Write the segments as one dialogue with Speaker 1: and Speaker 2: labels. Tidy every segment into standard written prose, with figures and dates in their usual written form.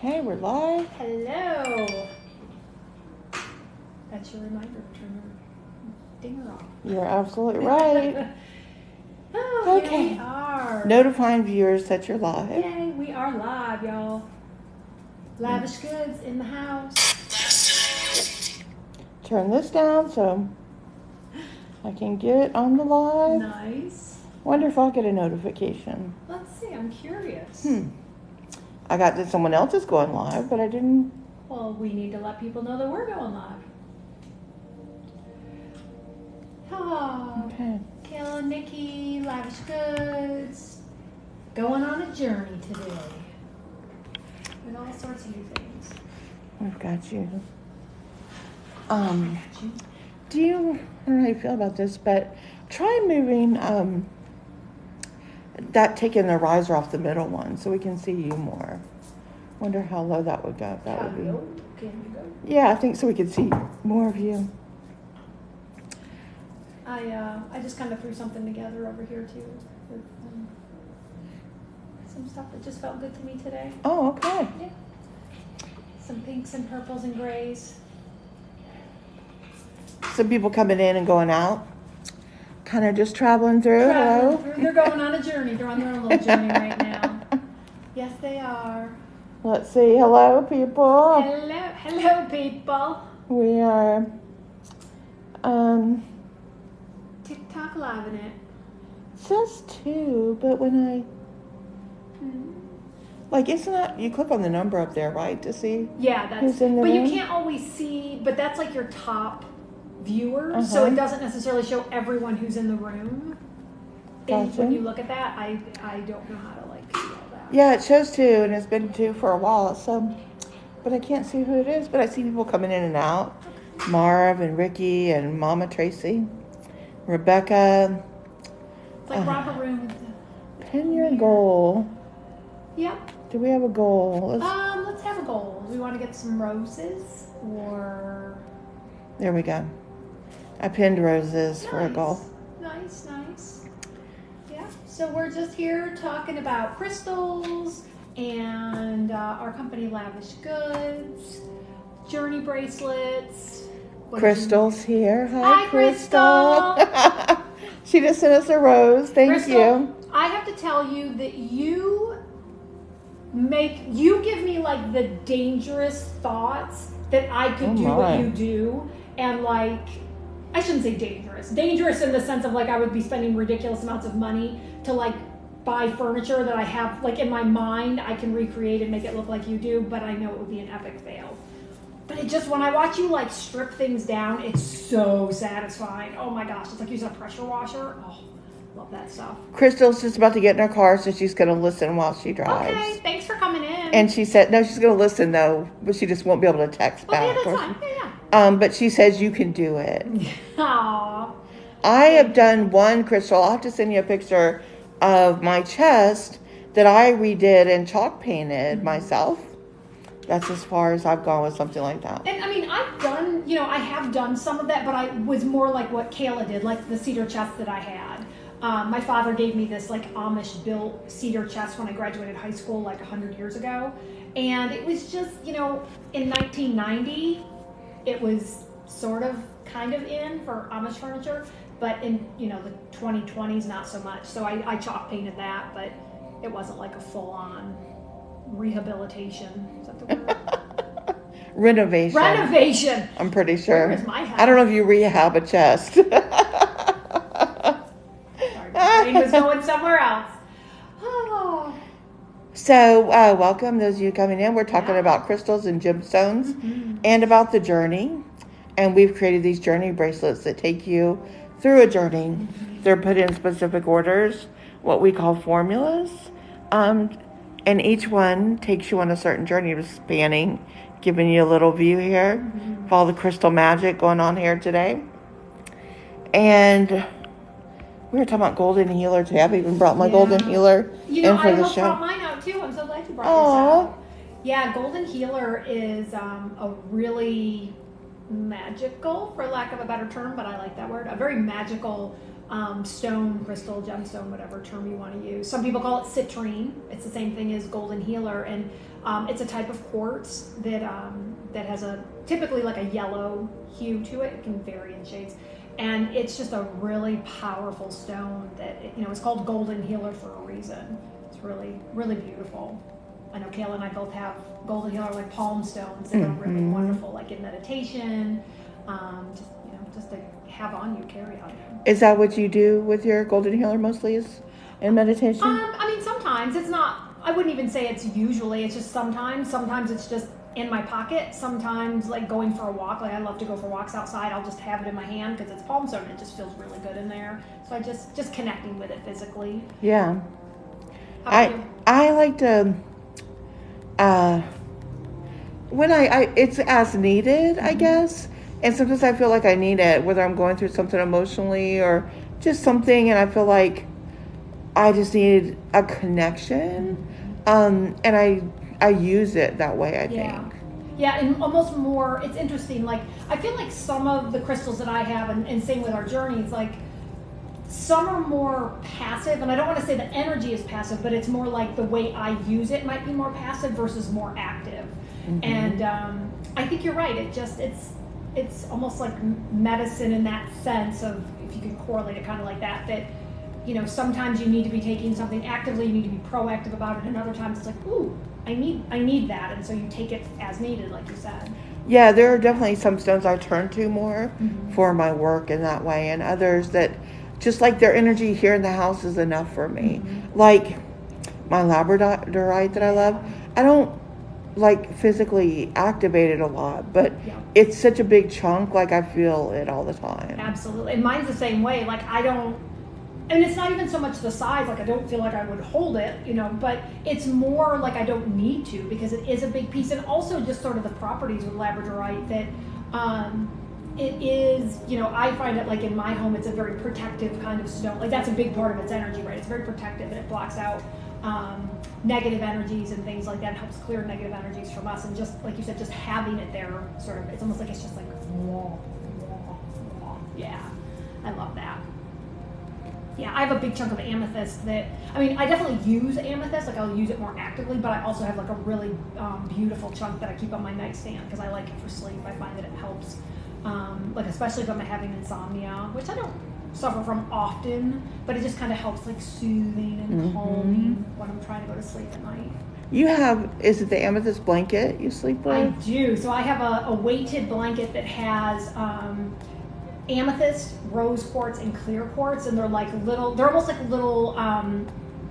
Speaker 1: Okay, we're live.
Speaker 2: Hello. That's your reminder to turn your dinger off.
Speaker 1: You're absolutely right.
Speaker 2: Oh,
Speaker 1: Okay.
Speaker 2: Here we are.
Speaker 1: Notifying viewers that you're live.
Speaker 2: Yay, we are live, y'all. Lavish goods in the house.
Speaker 1: Turn this down so I can get on the live.
Speaker 2: Nice.
Speaker 1: Wonder if I'll get a notification.
Speaker 2: Let's see, I'm curious.
Speaker 1: I got that someone else is going live, but I didn't.
Speaker 2: Well, we need to let people know that we're going live. Oh,
Speaker 1: Okay.
Speaker 2: Kayla and Nikki, Lavish Goods, going on a journey today. With all sorts of new things.
Speaker 1: I've got you. Do you, I don't know how you feel about this, but try moving, taking the riser off the middle one so we can see you more. Wonder how low that would go. That would be.
Speaker 2: Can you go?
Speaker 1: Yeah, I think so we could see more of you.
Speaker 2: I just kind of threw something together over here too, with some stuff that just felt good to me today.
Speaker 1: Oh, okay.
Speaker 2: Yeah. Some pinks and purples and grays.
Speaker 1: Some people coming in and going out. Kind of just traveling through.
Speaker 2: Traveling
Speaker 1: Hello.
Speaker 2: through. They're going on a journey. They're on their own little journey right now. Yes, they are.
Speaker 1: Let's see. Hello, people.
Speaker 2: Hello, people.
Speaker 1: We are
Speaker 2: TikTok live in it.
Speaker 1: says 2, but when it's not, you click on the number up there, right, to see
Speaker 2: Yeah, that's.
Speaker 1: who's in the
Speaker 2: but
Speaker 1: room?
Speaker 2: you can't always see. But that's like your top viewers, so it doesn't necessarily show everyone who's in the room. And
Speaker 1: Gotcha.
Speaker 2: when you look at that, I don't know how to see all that.
Speaker 1: Yeah, it shows 2, and it's been 2 for a while, so, but I can't see who it is, but I see people coming in and out. Marv and Ricky and Mama Tracy. Rebecca.
Speaker 2: It's like Robert Room with the
Speaker 1: Pin your goal.
Speaker 2: Yep.
Speaker 1: Do we have a goal?
Speaker 2: Let's have a goal. Do we want to get some roses or?
Speaker 1: There we go. I pinned roses for a goal.
Speaker 2: Nice. Yeah. So we're just here talking about crystals and our company Lavish Goods, journey bracelets.
Speaker 1: Crystal's here. Hi,
Speaker 2: Crystal.
Speaker 1: She just sent us a rose. Thank
Speaker 2: Crystal,
Speaker 1: you.
Speaker 2: I have to tell you that you give me like the dangerous thoughts that I could do what you do, and like, I shouldn't say dangerous in the sense of like I would be spending ridiculous amounts of money to like buy furniture that I have like in my mind I can recreate and make it look like you do, but I know it would be an epic fail. But it just, when I watch you like strip things down, it's so satisfying. Oh my gosh, it's like using a pressure washer. Oh, love that stuff.
Speaker 1: Crystal's just about to get in her car, so she's going to listen while she drives.
Speaker 2: Okay, thanks for coming in.
Speaker 1: And she said, no, she's going to listen though, but she just won't be able to text back.
Speaker 2: Yeah, that's fine. Yeah.
Speaker 1: But she says you can do it.
Speaker 2: Aww.
Speaker 1: I have done one, Crystal. I'll have to send you a picture of my chest that I redid and chalk painted myself. That's as far as I've gone with something like that.
Speaker 2: And I mean, I have done some of that, but I was more like what Kayla did, like the cedar chest that I had. My father gave me this like Amish built cedar chest when I graduated high school like 100 years ago. And it was just, in 1990, it was sort of kind of in for Amish furniture, but in, the 2020s, not so much. So I chalk painted that, but it wasn't like a full on rehabilitation. Is that the word? Renovation.
Speaker 1: I'm pretty sure.
Speaker 2: Where is my house?
Speaker 1: I don't know if you rehab a chest.
Speaker 2: Sorry, my brain was going somewhere else. Oh.
Speaker 1: So, welcome those of you coming in. We're talking about crystals and gemstones and about the journey. And we've created these journey bracelets that take you through a journey. They're put in specific orders, what we call formulas. And each one takes you on a certain journey, spanning, giving you a little view here of all the crystal magic going on here today. And we were talking about golden healer today. I've even brought my golden healer in for the show.
Speaker 2: I brought mine out too. I'm so glad you brought this out. Yeah, golden healer is a really magical, for lack of a better term, but I like that word, a very magical stone, crystal, gemstone, whatever term you want to use. Some people call it citrine. It's the same thing as golden healer, and it's a type of quartz that that has a typically like a yellow hue to it. It can vary in shades, and it's just a really powerful stone that it's called golden healer for a reason. It's really, really beautiful. I know Kayla and I both have golden healer like palm stones that are really wonderful, like in meditation, just to have on you, carry on you.
Speaker 1: Is that what you do with your golden healer mostly, is in meditation?
Speaker 2: I mean, sometimes it's not. I wouldn't even say it's usually. It's just sometimes. Sometimes it's just in my pocket. Sometimes like going for a walk. Like I love to go for walks outside. I'll just have it in my hand because it's palm stone. And it just feels really good in there. So I just connecting with it physically.
Speaker 1: Yeah.
Speaker 2: How about you?
Speaker 1: I like to. When it's as needed, I guess. And sometimes I feel like I need it, whether I'm going through something emotionally or just something, and I feel like I just need a connection. And I use it that way, I think.
Speaker 2: Yeah, and almost more, it's interesting, like, I feel like some of the crystals that I have, and same with our journeys, like, some are more passive, and I don't want to say the energy is passive, but it's more like the way I use it might be more passive versus more active. And I think you're right, it's almost like medicine in that sense of, if you can correlate it kind of like that, sometimes you need to be taking something actively, you need to be proactive about it, and other times it's like, ooh, I need that, and so you take it as needed, like you said.
Speaker 1: Yeah, there are definitely some stones I turn to more for my work in that way, and others that just like their energy here in the house is enough for me. Like my labradorite that I love, I don't like physically activate it a lot, but it's such a big chunk, like I feel it all the time.
Speaker 2: Absolutely. And mine's the same way. Like and it's not even so much the size, like I don't feel like I would hold it, but it's more like I don't need to, because it is a big piece. And also just sort of the properties with labradorite that it is, I find it like in my home, it's a very protective kind of stone. Like that's a big part of its energy, right? It's very protective, and it blocks out negative energies and things like that, helps clear negative energies from us. And just like you said, just having it there, sort of, it's almost like it's just like, yeah, I love that. Yeah, I have a big chunk of amethyst that, I definitely use amethyst, like I'll use it more actively, but I also have like a really beautiful chunk that I keep on my nightstand because I like it for sleep. I find that it helps, like especially if I'm having insomnia, which I don't suffer from often, but it just kind of helps like soothing and calming when I'm trying to go to sleep at night.
Speaker 1: You have, is it the amethyst blanket you sleep with?
Speaker 2: I do. So I have a weighted blanket that has amethyst, rose quartz, and clear quartz, and they're almost like little,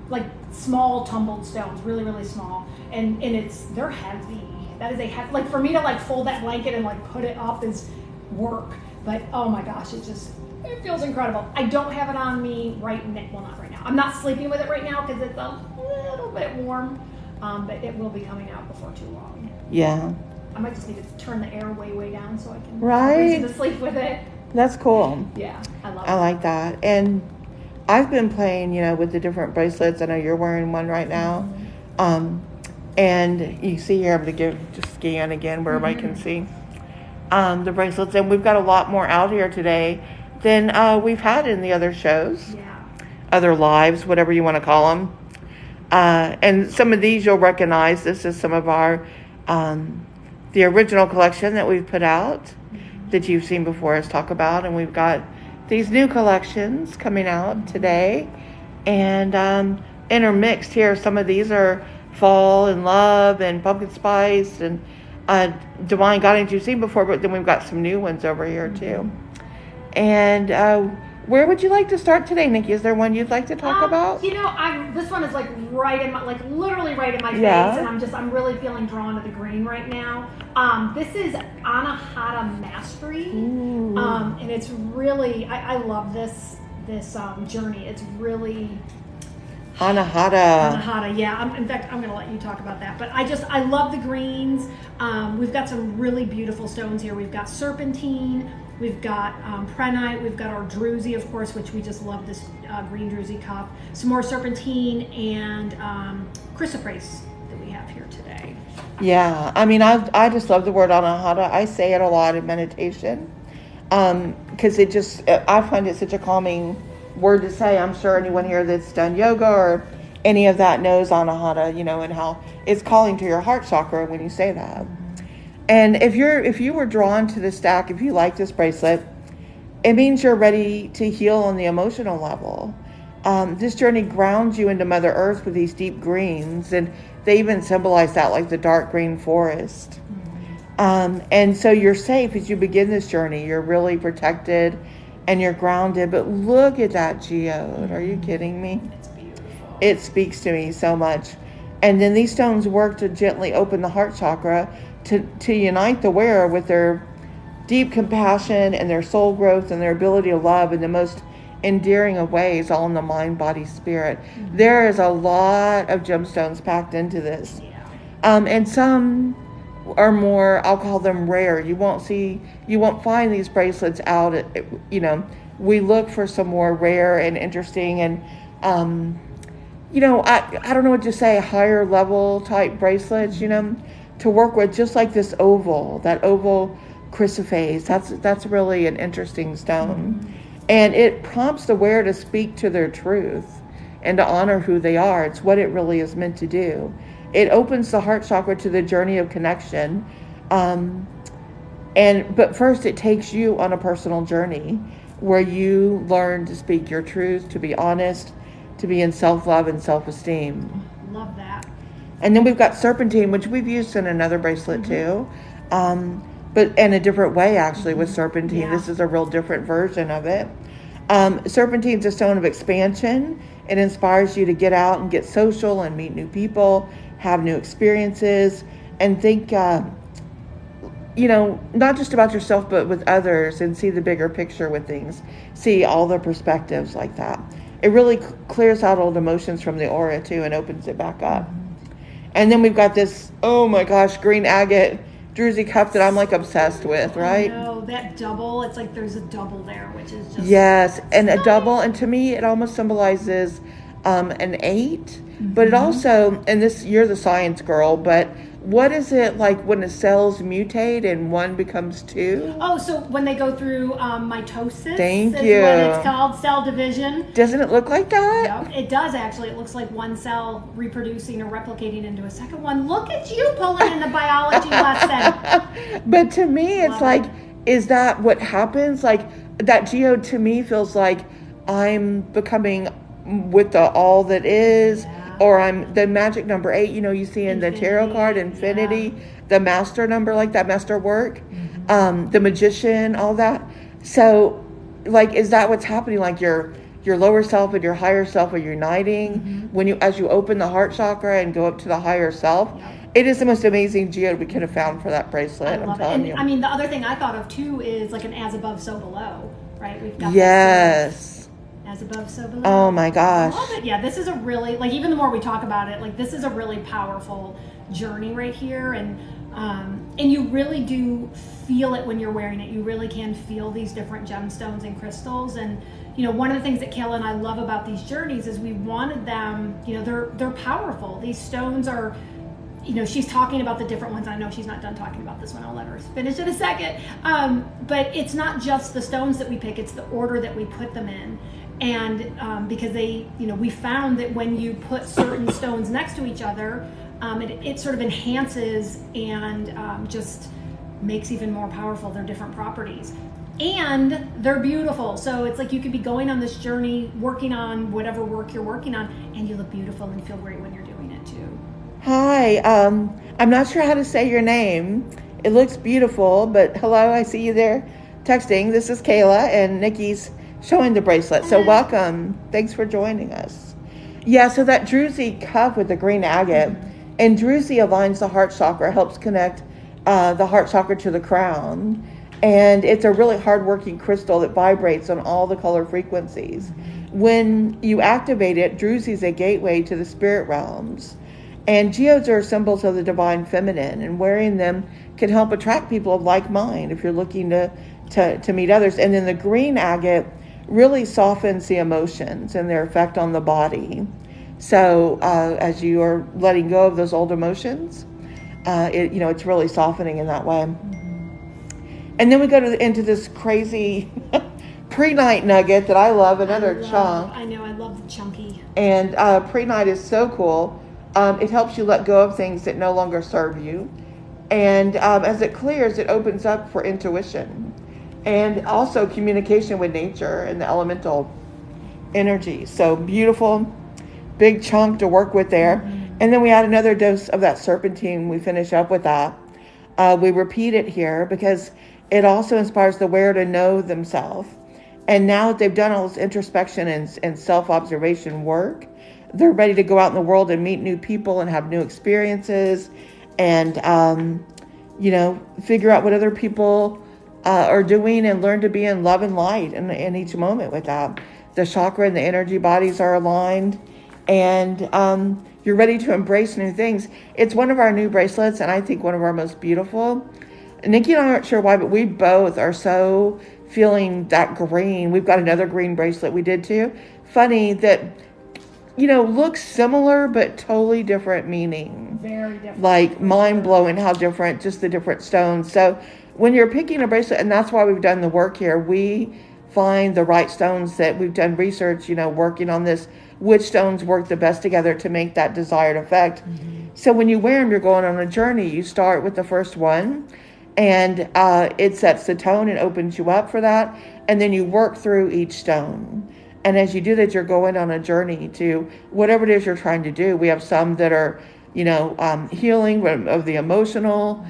Speaker 2: like small tumbled stones, really, really small, and they're heavy. That is a heavy, like for me to like fold that blanket and like put it up is work, but oh my gosh, it feels incredible. I don't have it on me right now. Well, not right now. I'm not sleeping with it right now because it's a little bit warm, but it will be coming out before too long.
Speaker 1: Yeah.
Speaker 2: I might just need to turn the air way down so I can
Speaker 1: right
Speaker 2: to sleep with it.
Speaker 1: That's cool.
Speaker 2: Yeah, I love it.
Speaker 1: I like that. And I've been playing, with the different bracelets. I know you're wearing one right now. And you see here, I'm going to just scan again where everybody can see the bracelets. And we've got a lot more out here today than we've had in the other shows.
Speaker 2: Yeah.
Speaker 1: Other lives, whatever you want to call them. And some of these you'll recognize. This is some of our, the original collection that we've put out that you've seen before us talk about. And we've got these new collections coming out today. And intermixed here, some of these are fall and love and pumpkin spice and divine guidance you've seen before, but then we've got some new ones over here too. And where would you like to start today, Nikki? Is there one you'd like to talk about?
Speaker 2: This one is like literally right in my face, and I'm really feeling drawn to the green right now. This is Anahata Mastery, and it's really, I love this journey. It's really
Speaker 1: Anahata,
Speaker 2: yeah. In fact, I'm going to let you talk about that. But I love the greens. We've got some really beautiful stones here. We've got serpentine. We've got prenite. We've got our druzy, of course, which we just love, this green druzy cup. Some more serpentine and chrysoprase that we have here today.
Speaker 1: Yeah, I just love the word Anahata. I say it a lot in meditation because I find it such a calming word to say. I'm sure anyone here that's done yoga or any of that knows anahata, and how it's calling to your heart chakra when you say that. And if you were drawn to this stack, if you like this bracelet, it means you're ready to heal on the emotional level. This journey grounds you into Mother Earth with these deep greens, and they even symbolize that, like the dark green forest. And so you're safe as you begin this journey. You're really protected and you're grounded. But look at that geode. Are you kidding me?
Speaker 2: It's beautiful.
Speaker 1: It speaks to me so much. And then these stones work to gently open the heart chakra to unite the wearer with their deep compassion and their soul growth and their ability to love in the most endearing of ways, all in the mind, body, spirit. There is a lot of gemstones packed into this. And some are more, I'll call them rare. You won't find these bracelets out at, we look for some more rare and interesting and, I don't know what to say, higher level type bracelets, to work with, just like this that oval chrysoprase. That's really an interesting stone. And it prompts the wearer to speak to their truth and to honor who they are. It's what it really is meant to do. It opens the heart chakra to the journey of connection. But first it takes you on a personal journey where you learn to speak your truth, to be honest, to be in self-love and self-esteem.
Speaker 2: Love that.
Speaker 1: And then we've got serpentine, which we've used in another bracelet too. But in a different way, actually, with serpentine.
Speaker 2: Yeah.
Speaker 1: This is a real different version of it. Serpentine's a stone of expansion. It inspires you to get out and get social and meet new people, have new experiences, and think, not just about yourself, but with others, and see the bigger picture with things. See all the perspectives like that. It really clears out old emotions from the aura, too, and opens it back up. And then we've got this, oh my gosh, green agate druzy cup that I'm like obsessed with, right?
Speaker 2: No, that double, it's like there's a double there, which is just...
Speaker 1: Yes, and a double, and to me it almost symbolizes an 8, but it also, and this, you're the science girl, but what is it like when the cells mutate and one becomes 2?
Speaker 2: Oh, so when they go through mitosis,
Speaker 1: Thank
Speaker 2: is
Speaker 1: you.
Speaker 2: what it's called, cell division.
Speaker 1: Doesn't it look like that?
Speaker 2: Yep, it does actually. It looks like one cell reproducing or replicating into a second one. Look at you pulling in the biology lesson.
Speaker 1: But to me, it's like, is that what happens? Like, that geode to me feels like I'm becoming with the all that is. Or I'm the magic number 8, you see in the tarot card, infinity, the master number, like that master work, the magician, all that. So, like, is that what's happening? Like your lower self and your higher self are uniting as you open the heart chakra and go up to the higher self. It is the most amazing geode we could have found for that bracelet.
Speaker 2: I love it. And I mean, the other thing I thought of too is like an as above, so below, right? We've got as above, so below.
Speaker 1: Oh my gosh.
Speaker 2: I love it. Yeah, this is a really, like, even the more we talk about it, like, this is a really powerful journey right here. And you really do feel it when you're wearing it. You really can feel these different gemstones and crystals. And, one of the things that Kayla and I love about these journeys is we wanted them, they're powerful. These stones are, she's talking about the different ones. I know she's not done talking about this one. I'll let her finish in a second. But it's not just the stones that we pick, it's the order that we put them in. And because we found that when you put certain stones next to each other, it sort of enhances and just makes even more powerful their different properties. And they're beautiful. So it's like you could be going on this journey, working on whatever work you're working on, and you look beautiful and feel great when you're doing it too.
Speaker 1: Hi, I'm not sure how to say your name. It looks beautiful, but hello, I see you there texting. This is Kayla, and Nikki's showing the bracelet. So welcome. Thanks for joining us. Yeah, so that druzy cup with the green agate, and druzy aligns the heart chakra, helps connect the heart chakra to the crown. And it's a really hard-working crystal that vibrates on all the color frequencies. When you activate it, druzy is a gateway to the spirit realms. And geodes are symbols of the divine feminine, and wearing them can help attract people of like mind if you're looking to meet others. And then the green agate really softens the emotions and their effect on the body. So as you are letting go of those old emotions, it's really softening in that way. And then we go into this crazy pre-night nugget that I love, another chunk.
Speaker 2: I know, I love the chunky.
Speaker 1: And pre-night is so cool. It helps you let go of things that no longer serve you. And as it clears, it opens up for intuition and also communication with nature and the elemental energy. So beautiful, big chunk to work with there. And then we add another dose of that serpentine. We finish up with that. We repeat it here because it also inspires the wearer to know themselves. And now that they've done all this introspection and self-observation work, they're ready to go out in the world and meet new people and have new experiences and, figure out what other people are doing and learn to be in love and light in each moment with that. The chakra and the energy bodies are aligned, and you're ready to embrace new things. It's one of our new bracelets, and I think one of our most beautiful. Nikki and I aren't sure why, but we both are so feeling that green. We've got another green bracelet we did too. Funny that, looks similar, but totally different meaning.
Speaker 2: Very different.
Speaker 1: Like mind-blowing how different, just the different stones. So when you're picking a bracelet, and that's why we've done the work here, we find the right stones that we've done research, working on this, which stones work the best together to make that desired effect. So when you wear them, you're going on a journey. You start with the first one, and it sets the tone and opens you up for that. And then you work through each stone. And as you do that, you're going on a journey to whatever it is you're trying to do. We have some that are, healing of the emotional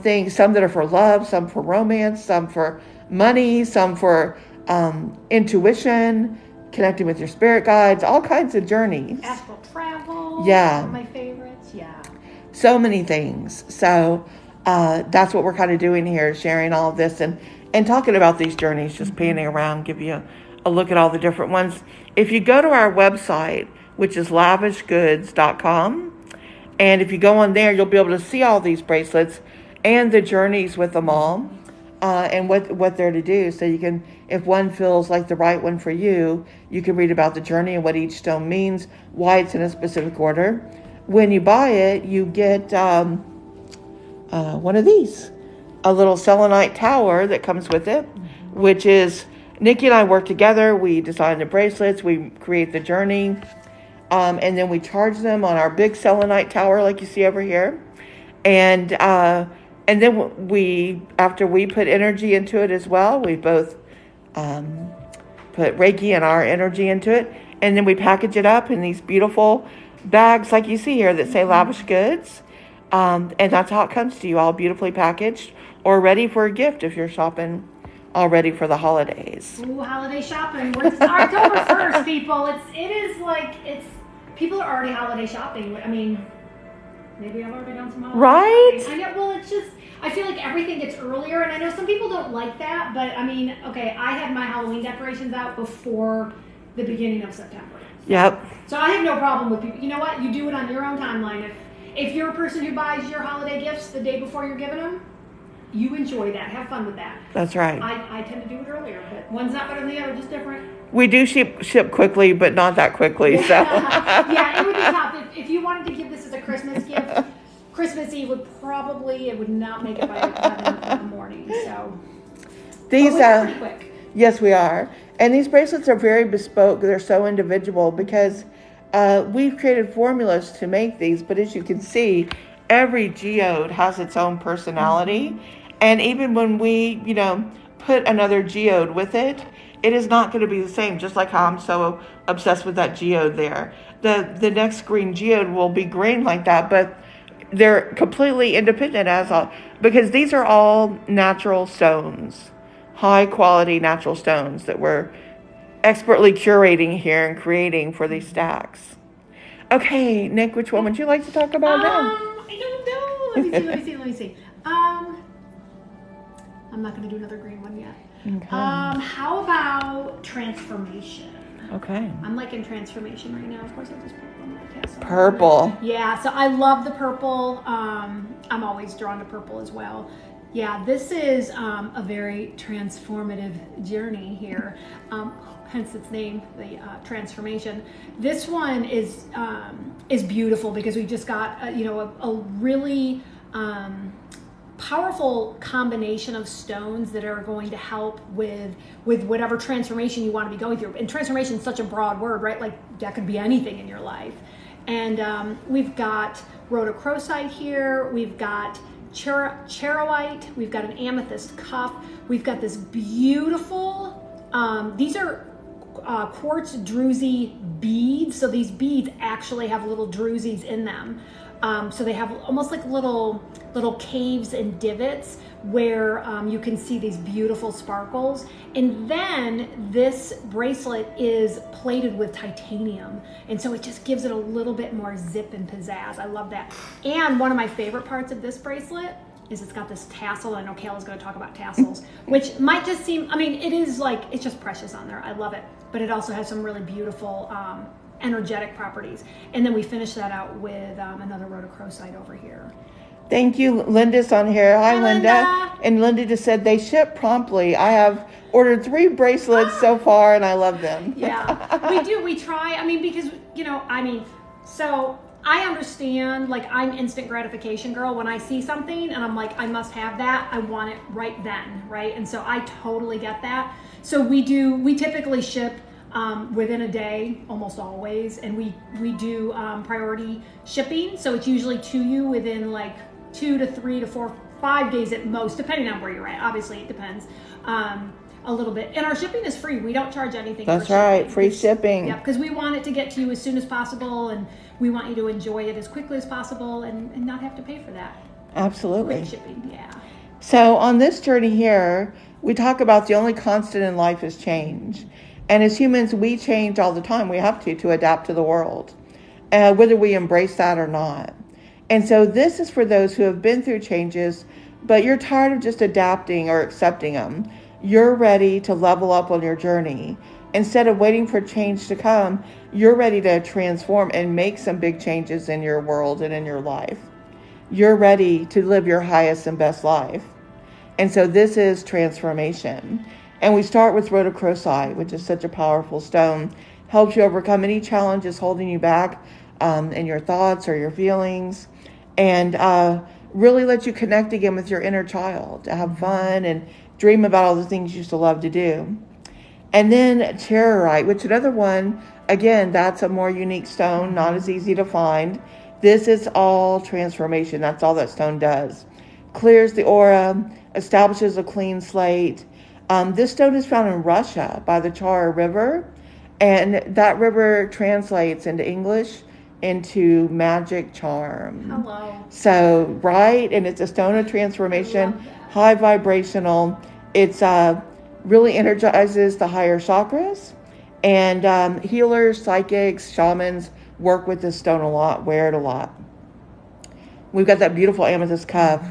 Speaker 1: things, some that are for love, some for romance, some for money, some for intuition, connecting with your spirit guides, all kinds of journeys.
Speaker 2: Astral travel.
Speaker 1: Yeah.
Speaker 2: One of my favorites. Yeah.
Speaker 1: So many things. So that's what we're kind of doing here, sharing all of this and talking about these journeys, just panning around, give you a look at all the different ones. If you go to our website, which is lavishgoods.com, and if you go on there, you'll be able to see all these bracelets and the journeys with them all, and what they're to do. So you can, if one feels like the right one for you, you can read about the journey and what each stone means, why it's in a specific order. When you buy it, you get one of these, a little selenite tower that comes with it, which is, Nikki and I work together. We design the bracelets, we create the journey, and then we charge them on our big selenite tower like you see over here. And then after we put energy into it as well, we both put Reiki and our energy into it, and then we package it up in these beautiful bags like you see here that say Lavish Goods. And that's how it comes to you, all beautifully packaged or ready for a gift if you're shopping all ready for the holidays.
Speaker 2: Ooh, holiday shopping. It's October 1st, people. People are already holiday shopping. I mean, maybe I've already done some holiday shopping. I know, well, it's just, I feel like everything gets earlier, and I know some people don't like that, but I mean, okay, I had my Halloween decorations out before the beginning of September.
Speaker 1: Yep.
Speaker 2: So I have no problem with people. You know what? You do it on your own timeline. If you're a person who buys your holiday gifts the day before you're giving them, you enjoy that. Have fun with that.
Speaker 1: That's right.
Speaker 2: I tend to do it earlier, but one's not better than the other, just different.
Speaker 1: We do ship quickly, but not that quickly. So
Speaker 2: yeah, it would be tough. If you wanted to give this as a Christmas gift, Christmas Eve would not make it by 11 in the morning. So
Speaker 1: these
Speaker 2: are pretty quick.
Speaker 1: Yes, we are. And these bracelets are very bespoke. They're so individual because we've created formulas to make these, but as you can see, every geode has its own personality. And even when we, put another geode with it, it is not going to be the same, just like how I'm so obsessed with that geode there. The next green geode will be green like that, but they're completely independent because these are all natural stones, high quality natural stones that we're expertly curating here and creating for these stacks. Okay, Nick, which one would you like to talk about now?
Speaker 2: I don't know. Let me see. I'm not going to do another green one yet.
Speaker 1: Okay.
Speaker 2: How about transformation?
Speaker 1: Okay.
Speaker 2: I'm liking transformation right now. Of course, I just put one on the test.
Speaker 1: Purple.
Speaker 2: Yeah, so I love the purple. I'm always drawn to purple as well. Yeah, this is a very transformative journey here. Hence its name, the transformation. This one is beautiful because we just got a really powerful combination of stones that are going to help with whatever transformation you want to be going through. And transformation is such a broad word, right? Like that could be anything in your life. And we've got rhodochrosite here. We've got charoite. We've got an amethyst cuff. We've got this beautiful, these are quartz druzy beads. So these beads actually have little druzies in them. So they have almost like little caves and divots where you can see these beautiful sparkles. And then this bracelet is plated with titanium. And so it just gives it a little bit more zip and pizzazz. I love that. And one of my favorite parts of this bracelet is it's got this tassel. I know Kayla's going to talk about tassels, which might just seem, I mean, it is like, it's just precious on there. I love it. But it also has some really beautiful energetic properties. And then we finish that out with another rhodochrosite over here.
Speaker 1: Thank you. Linda's on here. Hi, Linda. And Linda just said they ship promptly. I have ordered 3 bracelets so far, and I love them.
Speaker 2: Yeah, we do. We try. I mean, because, so I understand, like, I'm instant gratification girl. When I see something and I'm like, I must have that, I want it right then, right? And so I totally get that. So we typically ship within a day, almost always, and we do priority shipping. So it's usually to you within like 2 to 3 to 4, 5 days at most, depending on where you're at. Obviously, it depends a little bit. And our shipping is free. We don't charge anything.
Speaker 1: That's right, free shipping.
Speaker 2: Yeah, because we want it to get to you as soon as possible, and we want you to enjoy it as quickly as possible, and not have to pay for that.
Speaker 1: Absolutely.
Speaker 2: Free shipping, yeah.
Speaker 1: So on this journey here, we talk about the only constant in life is change. And as humans, we change all the time. We have to adapt to the world, whether we embrace that or not. And so this is for those who have been through changes, but you're tired of just adapting or accepting them. You're ready to level up on your journey. Instead of waiting for change to come, you're ready to transform and make some big changes in your world and in your life. You're ready to live your highest and best life. And so this is transformation. And we start with rhodochrosite, which is such a powerful stone. Helps you overcome any challenges holding you back in your thoughts or your feelings. And really lets you connect again with your inner child, to have fun and dream about all the things you used to love to do. And then charoite, which another one, again, that's a more unique stone, not as easy to find. This is all transformation. That's all that stone does. Clears the aura, establishes a clean slate. This stone is found in Russia by the Chara River, and that river translates into English into magic charm.
Speaker 2: Hello.
Speaker 1: So, right, and it's a stone of transformation, high vibrational. It's really energizes the higher chakras, and healers, psychics, shamans work with this stone a lot, wear it a lot. We've got that beautiful amethyst cuff.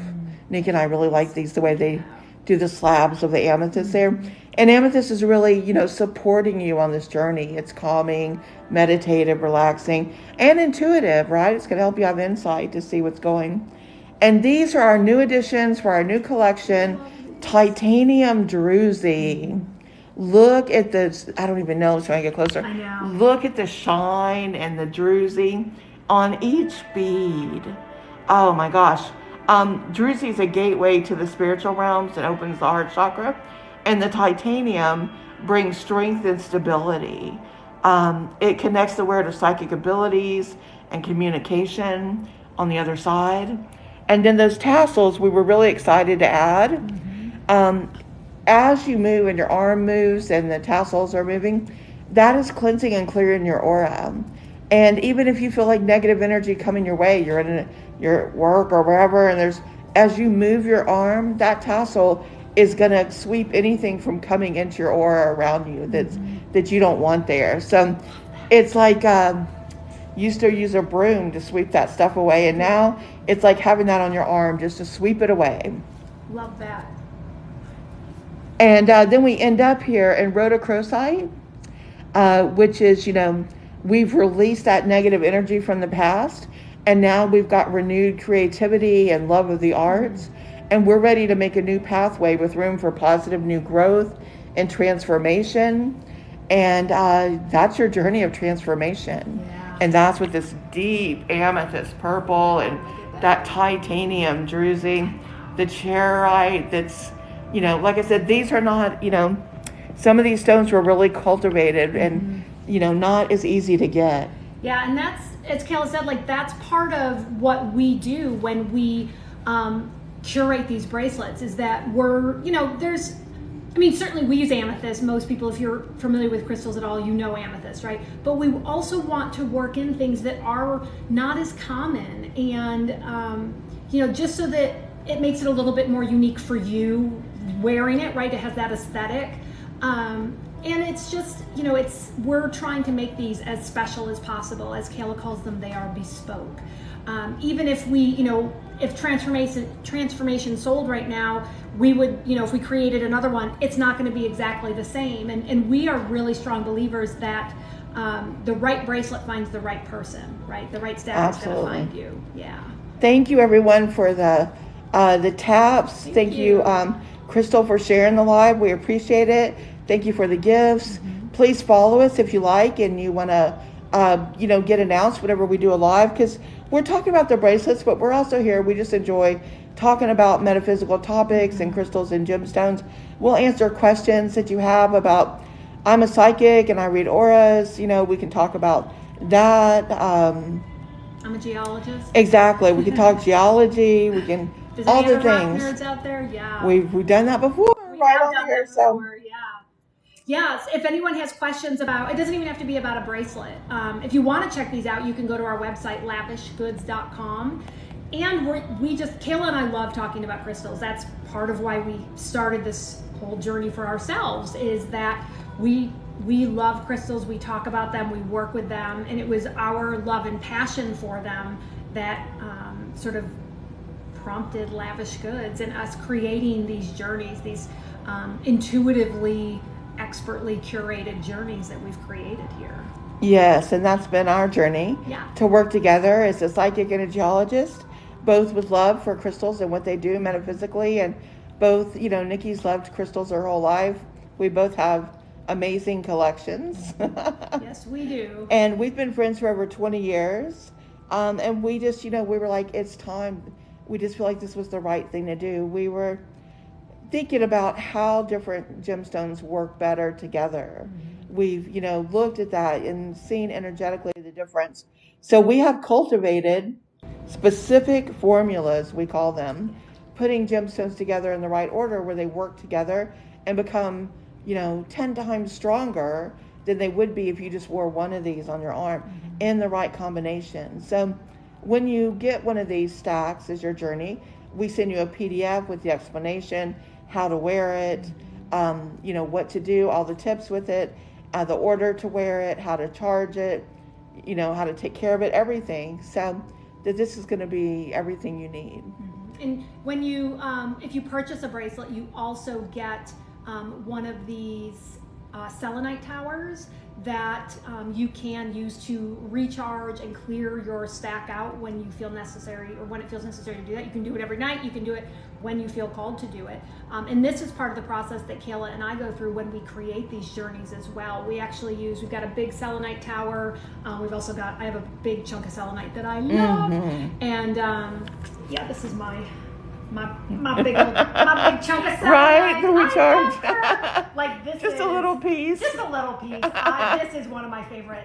Speaker 1: Nick and I really like these, the way they do the slabs of the amethyst there. And amethyst is really, supporting you on this journey. It's calming, meditative, relaxing, and intuitive, right? It's going to help you have insight to see what's going. And these are our new additions for our new collection, Titanium Druzy. Look at this. I don't even know, so I get closer.
Speaker 2: I know.
Speaker 1: Look at the shine and the druzy on each bead. Oh my gosh. Druzy is a gateway to the spiritual realms and opens the heart chakra. And the titanium brings strength and stability. It connects the wearer to psychic abilities and communication on the other side. And then those tassels we were really excited to add. As you move and your arm moves and the tassels are moving, that is cleansing and clearing your aura. And even if you feel like negative energy coming your way, you're in your work or wherever, and as you move your arm, that tassel is going to sweep anything from coming into your aura around you that you don't want there. So it's like you used to use a broom to sweep that stuff away, and now it's like having that on your arm just to sweep it away.
Speaker 2: Love that.
Speaker 1: And then we end up here in rhodochrosite, which is, we've released that negative energy from the past, and now we've got renewed creativity and love of the arts, and we're ready to make a new pathway with room for positive new growth and transformation. And that's your journey of transformation.
Speaker 2: Yeah.
Speaker 1: And that's with this deep amethyst purple and that titanium druzy. the chairite that's, like I said, these are not, some of these stones were really cultivated and, not as easy to get.
Speaker 2: Yeah, and that's, as Kayla said, like that's part of what we do when we curate these bracelets is that we're, certainly we use amethyst. Most people, if you're familiar with crystals at all, you know amethyst, right? But we also want to work in things that are not as common and, just so that it makes it a little bit more unique for you wearing it, right? It has that aesthetic. And it's just, we're trying to make these as special as possible. As Kayla calls them, they are bespoke. Even if we, if transformation sold right now, we would, if we created another one, it's not going to be exactly the same. And we are really strong believers that the right bracelet finds the right person, right? The right staff is going to find you. Yeah.
Speaker 1: Thank you, everyone, for the taps. Thank you, Crystal, for sharing the live. We appreciate it. Thank you for the gifts. Please follow us if you like and you want to, get announced whenever we do a live, because we're talking about the bracelets, but we're also here. We just enjoy talking about metaphysical topics and crystals and gemstones. We'll answer questions that you have about, I'm a psychic and I read auras. We can talk about that.
Speaker 2: I'm a geologist.
Speaker 1: Exactly. We can talk geology. We can all the things.
Speaker 2: Nerds out there? Yeah.
Speaker 1: We've done that before.
Speaker 2: We have done that before. Yeah. Yes, if anyone has questions about, it doesn't even have to be about a bracelet. If you want to check these out, you can go to our website, lavishgoods.com. And Kayla and I love talking about crystals. That's part of why we started this whole journey for ourselves, is that we love crystals, we talk about them, we work with them, and it was our love and passion for them that sort of prompted Lavish Goods and us creating these journeys, these intuitively, expertly curated journeys that we've created here.
Speaker 1: Yes, and that's been our journey, to work together as a psychic and a geologist, both with love for crystals and what they do metaphysically, and both, Nikki's loved crystals her whole life. We both have amazing collections.
Speaker 2: Yes, we do.
Speaker 1: And we've been friends for over 20 years, and we just, we were like, it's time. We just feel like this was the right thing to do. We were thinking about how different gemstones work better together. We've, looked at that and seen energetically the difference. So we have cultivated specific formulas, we call them, putting gemstones together in the right order where they work together and become, 10 times stronger than they would be if you just wore one of these on your arm in the right combination. So when you get one of these stacks as your journey, we send you a PDF with the explanation, how to wear it, what to do, all the tips with it, the order to wear it, how to charge it, how to take care of it, everything. So that this is going to be everything you need.
Speaker 2: And when you, if you purchase a bracelet, you also get one of these selenite towers that you can use to recharge and clear your stack out when you feel necessary, or when it feels necessary to do that. You can do it every night. You can do it when you feel called to do it. And this is part of the process that Kayla and I go through when we create these journeys as well. We actually we've got a big selenite tower. We've also got, I have a big chunk of selenite that I love. And yeah, this is my big chunk of selenite.
Speaker 1: Right, the recharge.
Speaker 2: Like this
Speaker 1: just a little piece.
Speaker 2: Just a little piece. This is one of my favorite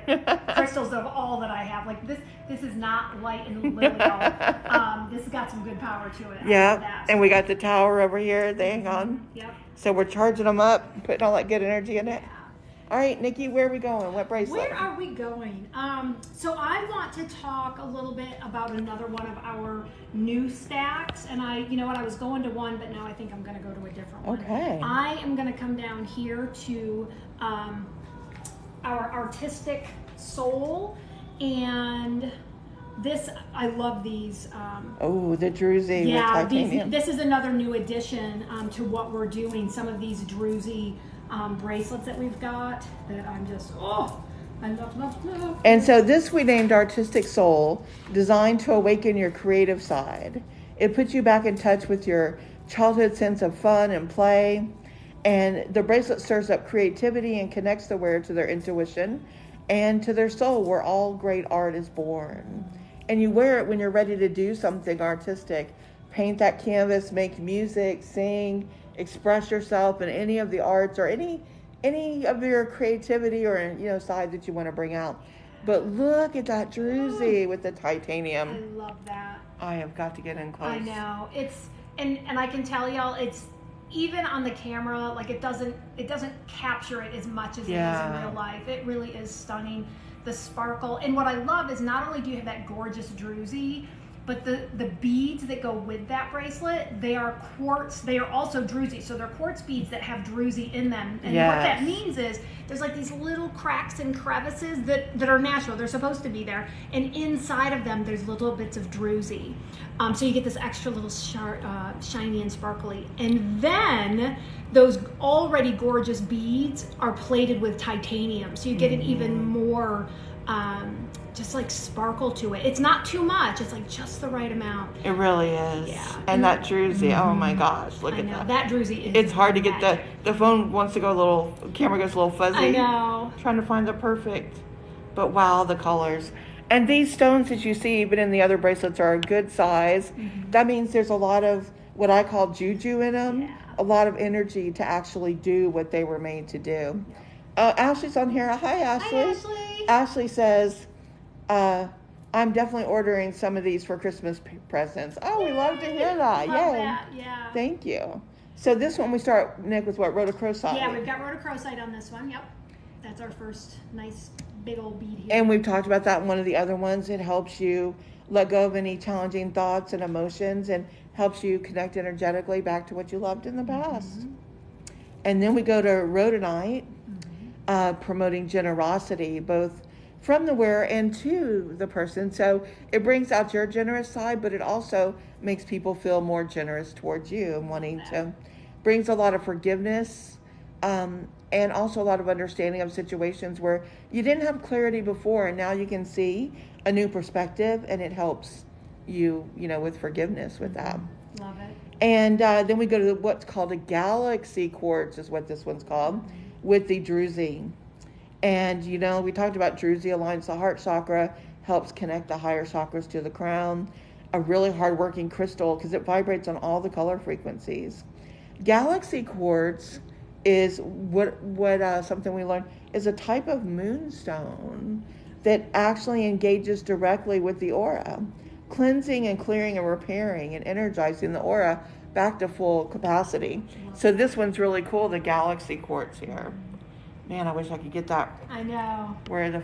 Speaker 2: crystals of all that I have. Like this is not light and lily. This has got some good power to it.
Speaker 1: Yeah, and we got the tower over here. They hang on.
Speaker 2: Yep.
Speaker 1: So we're charging them up, putting all that good energy in it. All right, Nikki, where are we going? What bracelet?
Speaker 2: Where are we going? So I want to talk a little bit about another one of our new stacks. And I was going to one, but now I think I'm going to go to a different one.
Speaker 1: Okay.
Speaker 2: I am going to come down here to our artistic soul, and this, I love these.
Speaker 1: The druzy with titanium.
Speaker 2: This is another new addition to what we're doing. Some of these druzy bracelets that we've got that I'm just, I love.
Speaker 1: And so this we named Artistic Soul, designed to awaken your creative side. It puts you back in touch with your childhood sense of fun and play. And the bracelet stirs up creativity and connects the wearer to their intuition and to their soul, where all great art is born. And you wear it when you're ready to do something artistic, paint that canvas, make music, sing, express yourself in any of the arts or any of your creativity or side that you want to bring out. But look at that druzy with the titanium.
Speaker 2: I love that.
Speaker 1: I have got to get in close.
Speaker 2: I know. It's and I can tell y'all it's even on the camera, like it doesn't capture it as much as it is in real life. It really is stunning. The sparkle. And what I love is not only do you have that gorgeous druzy, but the beads that go with that bracelet, they are quartz. They are also druzy. So they're quartz beads that have druzy in them. And what that means is there's like these little cracks and crevices that are natural. They're supposed to be there. And inside of them, there's little bits of druzy. So you get this extra little shiny and sparkly. And then those already gorgeous beads are plated with titanium. So you get an even more just like sparkle to it. It's not too much. It's like just the right amount.
Speaker 1: It really is.
Speaker 2: Yeah.
Speaker 1: And that druzy, oh my gosh, look at that.
Speaker 2: That druzy is
Speaker 1: It's hard to get
Speaker 2: magic.
Speaker 1: the phone wants to go camera goes a little fuzzy.
Speaker 2: I know.
Speaker 1: Trying to find the perfect. But wow, the colors. And these stones that you see even in the other bracelets are a good size. That means there's a lot of what I call juju in them.
Speaker 2: Yeah.
Speaker 1: A lot of energy to actually do what they were made to do. Ashley's on here. Hi, Ashley.
Speaker 2: Hi, Ashley.
Speaker 1: Ashley says, I'm definitely ordering some of these for Christmas presents. Oh, we love to hear that.
Speaker 2: Love
Speaker 1: Yay.
Speaker 2: that. Yeah.
Speaker 1: Thank you. So this one we start, Nick, with what? Rhodochrosite.
Speaker 2: Yeah, we've got rhodochrosite on this one. Yep. That's our first nice big old bead here.
Speaker 1: And we've talked about that in one of the other ones. It helps you let go of any challenging thoughts and emotions and helps you connect energetically back to what you loved in the past. And then we go to rhodonite, promoting generosity, both from the wearer and to the person. So it brings out your generous side, but it also makes people feel more generous towards you and wanting to, brings a lot of forgiveness, and also a lot of understanding of situations where you didn't have clarity before, and now you can see a new perspective, and it helps you, with forgiveness with that.
Speaker 2: Love it.
Speaker 1: And then we go to what's called a galaxy quartz, is what this one's called, with the druzy. And, we talked about druzy aligns the heart chakra, helps connect the higher chakras to the crown. A really hard-working crystal because it vibrates on all the color frequencies. Galaxy quartz is what something we learned is a type of moonstone that actually engages directly with the aura, cleansing and clearing and repairing and energizing the aura back to full capacity. So this one's really cool, the galaxy quartz here. Man, I wish I could get that.
Speaker 2: I know.
Speaker 1: Why do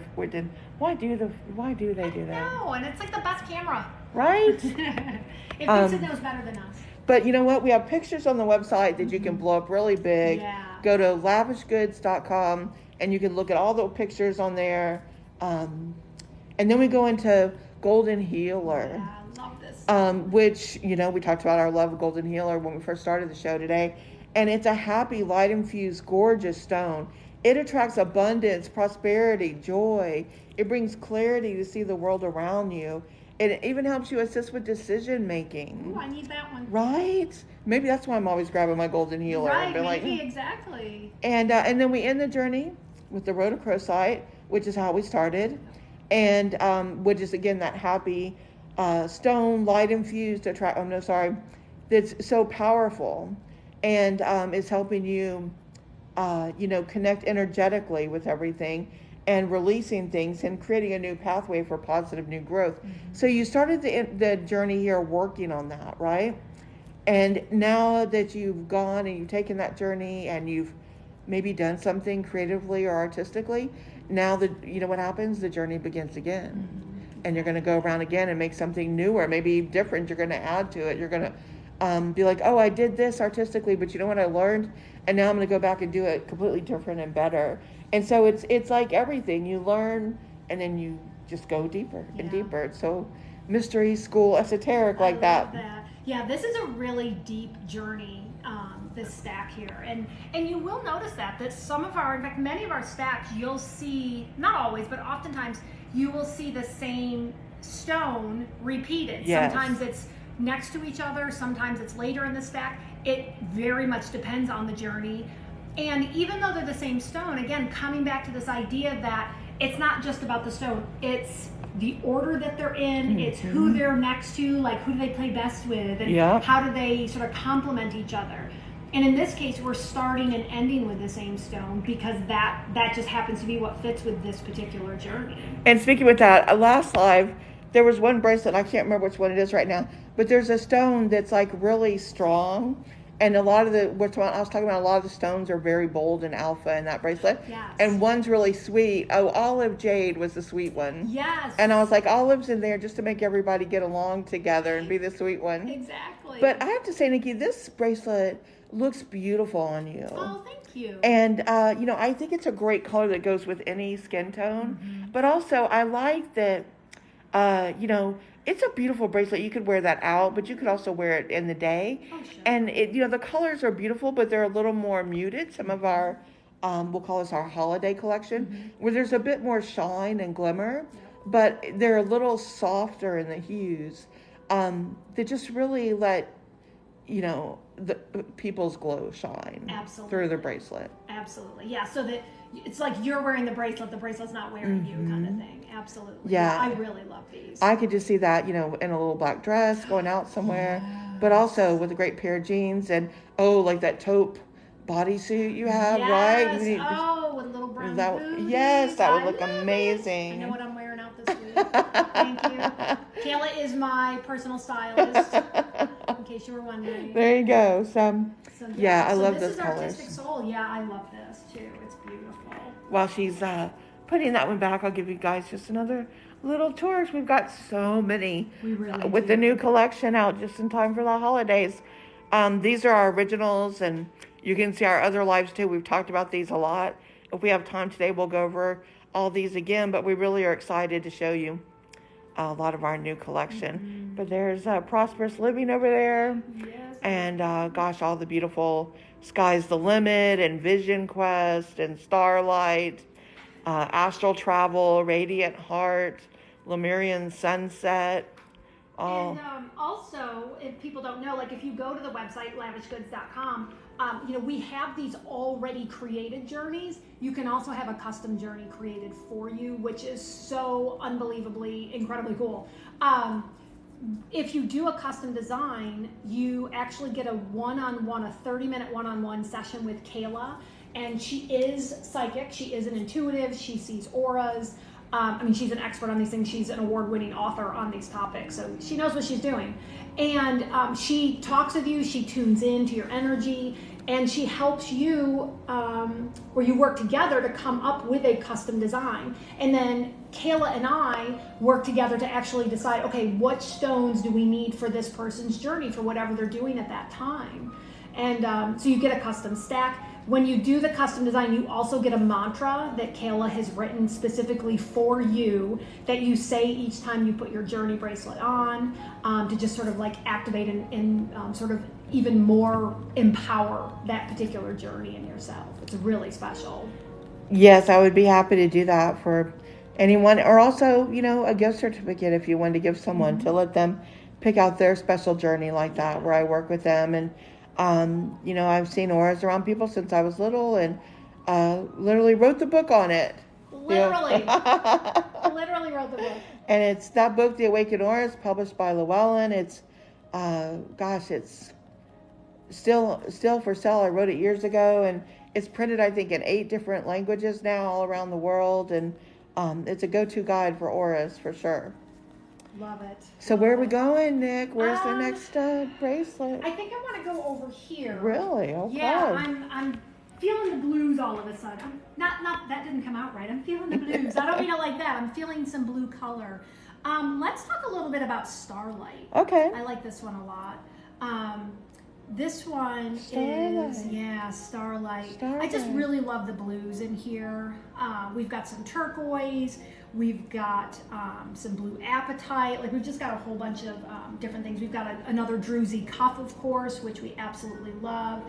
Speaker 1: they do that?
Speaker 2: No, and it's like the best camera.
Speaker 1: Right?
Speaker 2: It thinks it knows better than us.
Speaker 1: But you know what? We have pictures on the website that you can blow up really big.
Speaker 2: Yeah.
Speaker 1: Go to lavishgoods.com and you can look at all the pictures on there. And then we go into Golden Healer.
Speaker 2: Yeah, I love this.
Speaker 1: Which, we talked about our love of Golden Healer when we first started the show today. And it's a happy, light-infused, gorgeous stone. It attracts abundance, prosperity, joy. It brings clarity to see the world around you. It even helps you assist with decision making.
Speaker 2: Ooh, I need that one.
Speaker 1: Right? Maybe that's why I'm always grabbing my Golden Healer.
Speaker 2: Right,
Speaker 1: maybe,
Speaker 2: exactly.
Speaker 1: And then we end the journey with the rhodochrosite, which is how we started. And which is, again, that happy stone, light infused, that's so powerful. And is helping you, connect energetically with everything and releasing things and creating a new pathway for positive new growth. So you started the journey here working on that, right? And now that you've gone and you've taken that journey and you've maybe done something creatively or artistically, now what happens? The journey begins again. And you're going to go around again and make something newer, maybe different. You're going to add to it. You're going to be like, oh, I did this artistically, but you know what I learned? And now I'm going to go back and do it completely different and better. And so it's like everything. You learn and then you just go deeper and deeper. It's so mystery school esoteric like
Speaker 2: I
Speaker 1: that.
Speaker 2: love that. Yeah, this is a really deep journey, this stack here. And you will notice that in fact, many of our stacks, you'll see, not always, but oftentimes, you will see the same stone repeated.
Speaker 1: Yes.
Speaker 2: Sometimes it's next to each other, sometimes it's later in the stack. It very much depends on the journey. And even though they're the same stone, again, coming back to this idea that it's not just about the stone, it's the order that they're in. It's who they're next to, like who do they play best with, and how do they sort of complement each other. And in this case, we're starting and ending with the same stone because that just happens to be what fits with this particular journey.
Speaker 1: And speaking with that, last live, there was one bracelet, I can't remember which one it is right now, but there's a stone that's like really strong. And a lot of I was talking about, a lot of the stones are very bold and alpha in that bracelet.
Speaker 2: Yes.
Speaker 1: And one's really sweet. Oh, olive jade was the sweet one.
Speaker 2: Yes.
Speaker 1: And I was like, olive's in there just to make everybody get along together and be the sweet one.
Speaker 2: Exactly.
Speaker 1: But I have to say, Nikki, this bracelet looks beautiful on you.
Speaker 2: Oh, thank you.
Speaker 1: And, I think it's a great color that goes with any skin tone. But also, I like that, it's a beautiful bracelet. You could wear that out, but you could also wear it in the day.
Speaker 2: Oh, sure.
Speaker 1: And, the colors are beautiful, but they're a little more muted. Some of our, we'll call this our holiday collection, where there's a bit more shine and glimmer, but they're a little softer in the hues that just really let, the people's glow shine through the bracelet.
Speaker 2: Absolutely. Yeah, so that it's like you're wearing the bracelet's not wearing you kind of thing. Absolutely.
Speaker 1: Yeah.
Speaker 2: I really love these.
Speaker 1: I could just see that, in a little black dress going out somewhere, but also with a great pair of jeans and, like that taupe bodysuit you have, right?
Speaker 2: With little brown booties.
Speaker 1: Yes, that would look amazing.
Speaker 2: I know what I'm wearing out this week. Thank you. Kayla is my personal stylist, in case you were wondering.
Speaker 1: There you go. I love those colors. This is
Speaker 2: Artistic Soul. Yeah, I love this too. It's beautiful.
Speaker 1: While she's putting that one back, I'll give you guys just another little tour. We've got so many with the new collection out just in time for the holidays. These are our originals, and you can see our other lives too. We've talked about these a lot. If we have time today, we'll go over all these again, but we really are excited to show you a lot of our new collection. But there's Prosperous Living over there.
Speaker 2: Yes.
Speaker 1: And all the beautiful Sky's the Limit and Vision Quest and Starlight, Astral Travel, Radiant Heart, Lemurian Sunset.
Speaker 2: And also, if people don't know, like if you go to the website lavishgoods.com, we have these already created journeys. You can also have a custom journey created for you, which is so unbelievably, incredibly cool. If you do a custom design, you actually get a 30-minute one-on-one session with Kayla. And she is psychic. She is an intuitive. She sees auras. She's an expert on these things. She's an award-winning author on these topics. So she knows what she's doing. And she talks with you. She tunes into your energy. And she helps you, or you work together to come up with a custom design. And then Kayla and I work together to actually decide, okay, what stones do we need for this person's journey for whatever they're doing at that time. And so you get a custom stack. When you do the custom design, you also get a mantra that Kayla has written specifically for you that you say each time you put your journey bracelet on, to just sort of like activate and sort of even more empower that particular journey in yourself. It's really special.
Speaker 1: Yes, I would be happy to do that for anyone, or also, a gift certificate if you want to give someone to let them pick out their special journey like that, where I work with them. And I've seen auras around people since I was little, and literally wrote the book on it.
Speaker 2: Literally. Literally wrote the book.
Speaker 1: And it's that book, The Awakened Auras, published by Llewellyn. It's, it's still for sale. I wrote it years ago, and it's printed, I think, in 8 different languages now all around the world. And it's a go-to guide for auras for sure.
Speaker 2: Love it.
Speaker 1: So where are we going, Nick? Where's the next bracelet?
Speaker 2: I think I want to go over here.
Speaker 1: Really? Okay.
Speaker 2: Yeah, I'm feeling the blues all of a sudden. Not that didn't come out right. I'm feeling the blues. I don't mean it like that. I'm feeling some blue color. Let's talk a little bit about Starlight.
Speaker 1: Okay.
Speaker 2: I like this one a lot. This one
Speaker 1: Starlight.
Speaker 2: is, Starlight. I just really love the blues in here. We've got some turquoise. We've got some blue apatite. Like, we've just got a whole bunch of different things. We've got another druzy cuff, of course, which we absolutely love.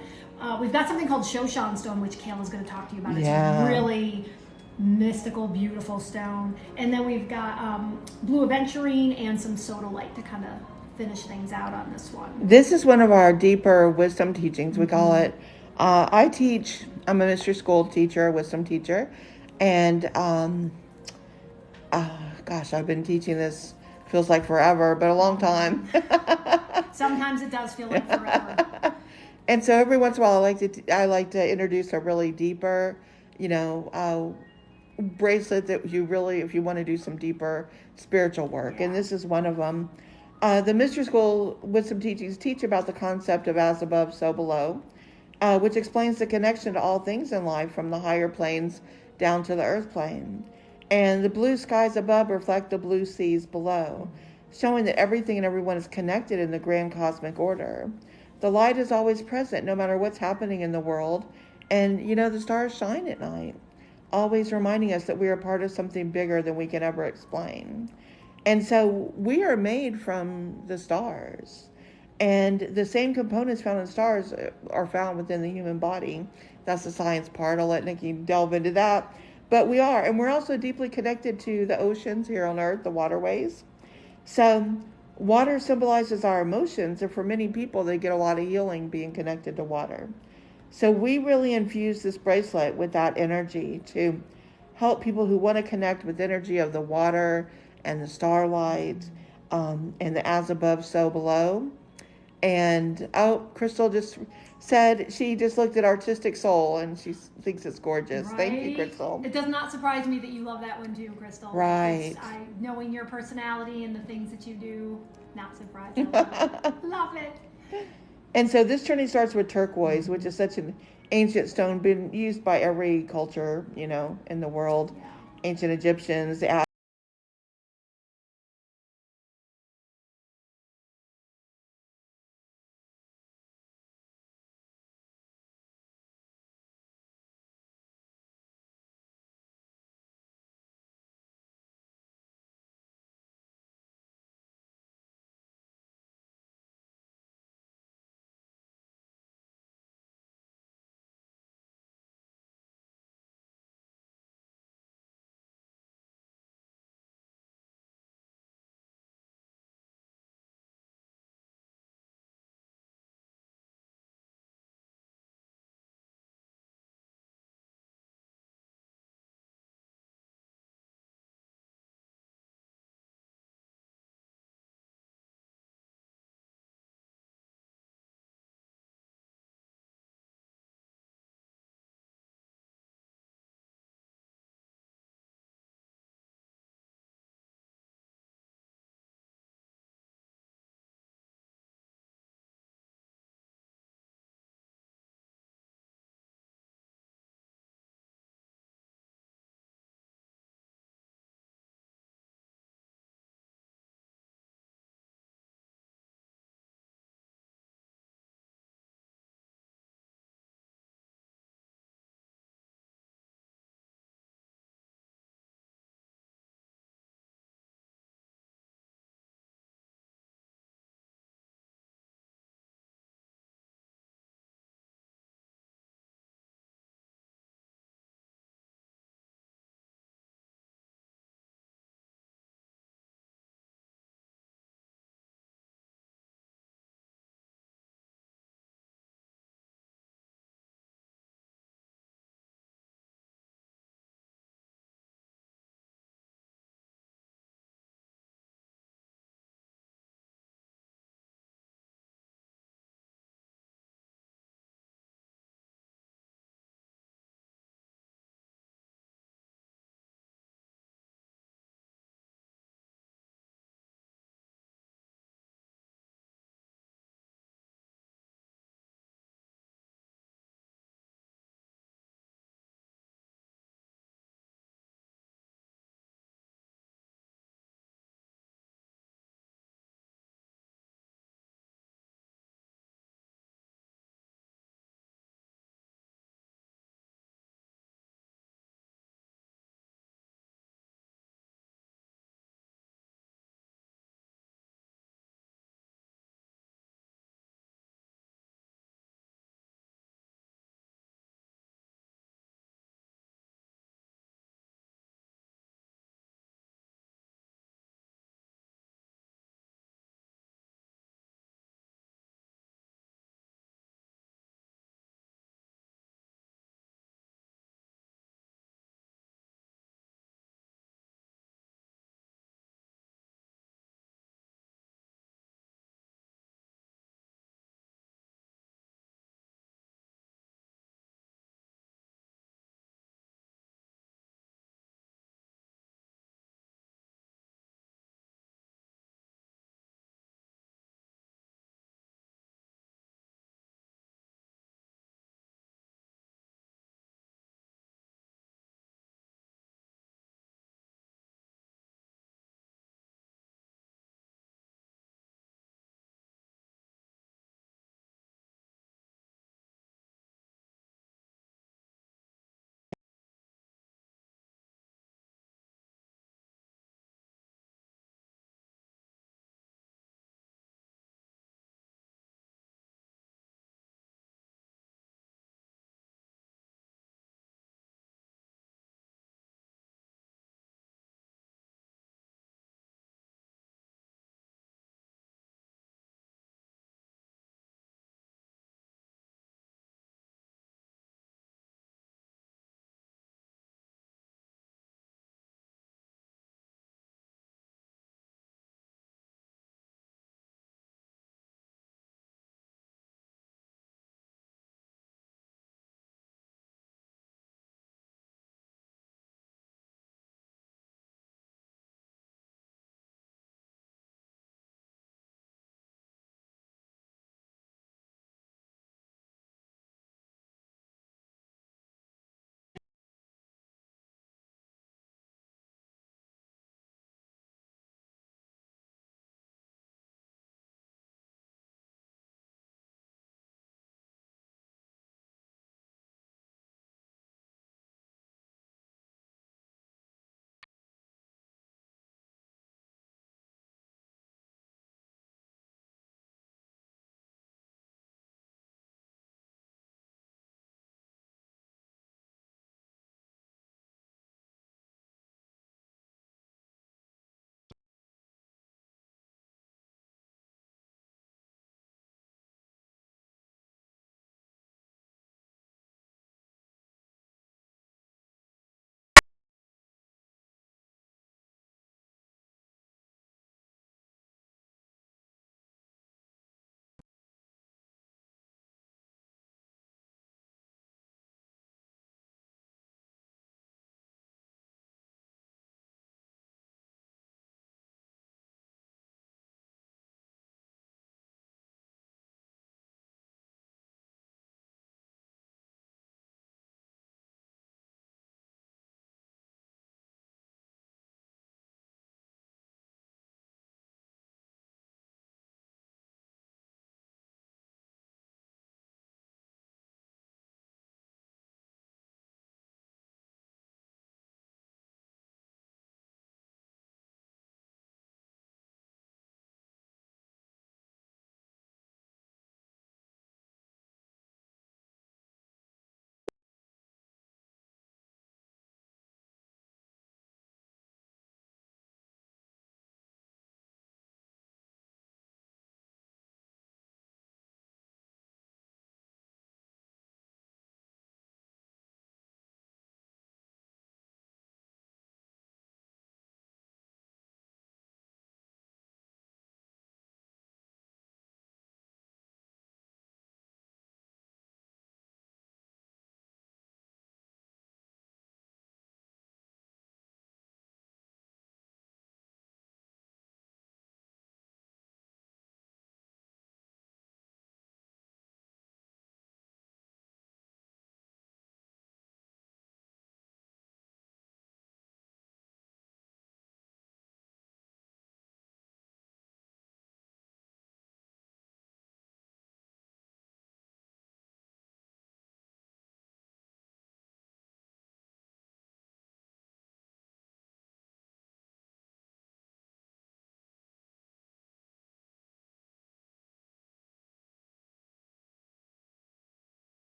Speaker 2: We've got something called Shoshan stone, which Kayla's going to talk to you about.
Speaker 1: Yeah.
Speaker 2: It's really mystical, beautiful stone. And then we've got blue aventurine and some sodalite to kind of finish things out on this one.
Speaker 1: This is one of our deeper wisdom teachings, we call it. I'm a mystery school teacher, wisdom teacher, and Gosh, I've been teaching this, feels like forever, but a long time.
Speaker 2: Sometimes it does feel like forever.
Speaker 1: And so every once in a while, I like to introduce a really deeper, you know, bracelet that you really, if you want to do some deeper spiritual work.
Speaker 2: Yeah.
Speaker 1: And this is one of them. The Mystery School, with some teachings, teach about the concept of as above, so below, which explains the connection to all things in life from the higher planes down to the earth plane. And the blue skies above reflect the blue seas below, showing that everything and everyone is connected in the grand cosmic order. The light is always present no matter what's happening in the world. And, the stars shine at night, always reminding us that we are part of something bigger than we can ever explain. And so we are made from the stars. And the same components found in stars are found within the human body. That's the science part. I'll let Nikki delve into that. But we are. And we're also deeply connected to the oceans here on Earth, the waterways. So water symbolizes our emotions. And for many people, they get a lot of healing being connected to water. So we really infuse this bracelet with that energy to help people who want to connect with the energy of the water and the starlight, and the as above, so below. And Crystal just said she just looked at Artistic Soul and she thinks it's gorgeous.
Speaker 2: Right?
Speaker 1: Thank you, Crystal.
Speaker 2: It does not surprise me that you love that one too, Crystal.
Speaker 1: Right.
Speaker 2: Knowing your personality and the things that you do, not surprised. I love it. Love it.
Speaker 1: And so this journey starts with turquoise, which is such an ancient stone, been used by every culture, in the world.
Speaker 2: Yeah.
Speaker 1: Ancient Egyptians, the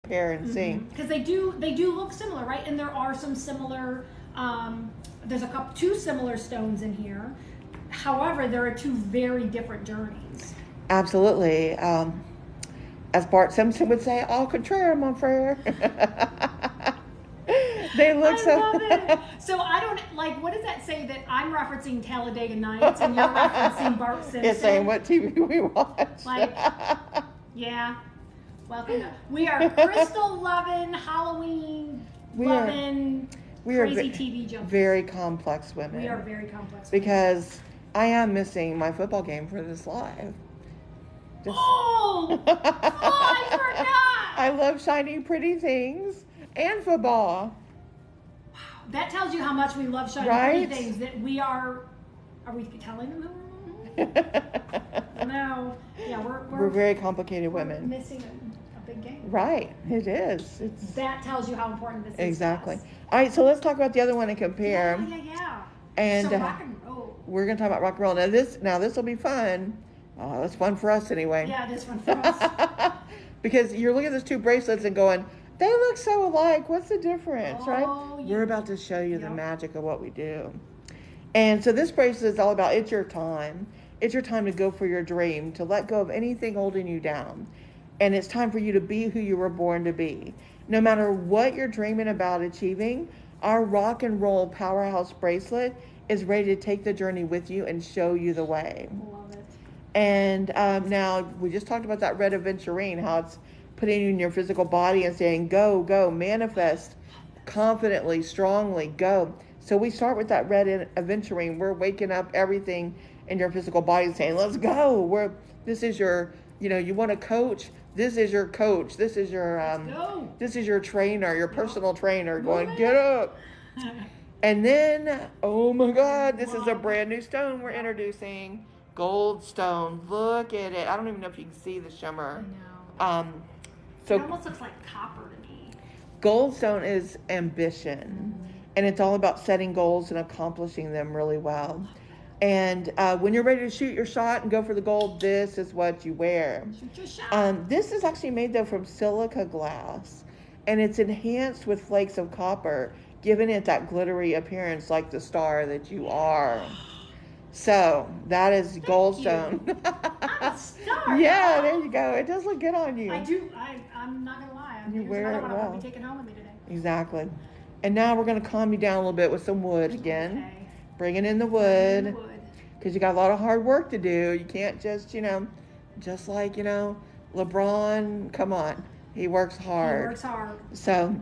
Speaker 1: compare and see.
Speaker 2: Because they do look similar, right? And there are some similar. There's two similar stones in here. However, there are two very different journeys.
Speaker 1: Absolutely. As Bart Simpson would say, au contraire, mon frere. They look
Speaker 2: I love it. So I don't like. What does that say? That I'm referencing Talladega Nights and you're referencing Bart Simpson.
Speaker 1: It's saying what TV we watch.
Speaker 2: Like, yeah. Welcome. We are crystal loving, Halloween loving, crazy TV junkies.
Speaker 1: Very complex women.
Speaker 2: We are very complex.
Speaker 1: Because I am missing my football game for this live.
Speaker 2: Oh, I forgot.
Speaker 1: I love shiny, pretty things and football.
Speaker 2: Wow, that tells you how much we love shiny, pretty things. That we are. Are we telling them who we're? No. Yeah,
Speaker 1: we're very complicated women.
Speaker 2: We're missing a big game.
Speaker 1: Right, it is.
Speaker 2: That tells you how important this is.
Speaker 1: Exactly. All right, so let's talk about the other one and compare.
Speaker 2: Yeah.
Speaker 1: And
Speaker 2: so rock and roll.
Speaker 1: We're going to talk about rock and roll. Now this will be fun. Oh, it's fun for us anyway.
Speaker 2: Yeah, it is fun for us.
Speaker 1: Because you're looking at those two bracelets and going, they look so alike. What's the difference, right?
Speaker 2: Yeah.
Speaker 1: We're about to show you the magic of what we do. And so this bracelet is all about it's your time. It's your time to go for your dream, to let go of anything holding you down. And it's time for you to be who you were born to be. No matter what you're dreaming about achieving, our rock and roll powerhouse bracelet is ready to take the journey with you and show you the way.
Speaker 2: Love it.
Speaker 1: And now we just talked about that red aventurine, how it's putting you in your physical body and saying, go, go, manifest confidently, strongly, go. So we start with that red aventurine. We're waking up everything in your physical body and saying, let's go. This is your, you want a coach. This is your coach. This is your trainer, your personal trainer going, get up. And then, oh my God, this is a brand new stone we're introducing. Gold stone. Look at it. I don't even know if you can see the shimmer.
Speaker 2: I know. It almost looks like copper to me.
Speaker 1: Gold stone is ambition. And it's all about setting goals and accomplishing them really well. And when you're ready to shoot your shot and go for the gold, this is what you wear.
Speaker 2: Shoot your shot.
Speaker 1: This is actually made, though, from silica glass. And it's enhanced with flakes of copper, giving it that glittery appearance like the star that you are. So that is gold stone.
Speaker 2: I'm a star.
Speaker 1: Yeah, there you go. It does look good on you.
Speaker 2: I do. I'm not going to lie.
Speaker 1: You wear it well.
Speaker 2: I'll be taking home with me today.
Speaker 1: Exactly. And now we're going to calm you down a little bit with some wood again.
Speaker 2: Okay.
Speaker 1: Bringing in the wood. Because you got a lot of hard work to do. You can't just, just like, LeBron, come on. He works hard.
Speaker 2: He works hard.
Speaker 1: So,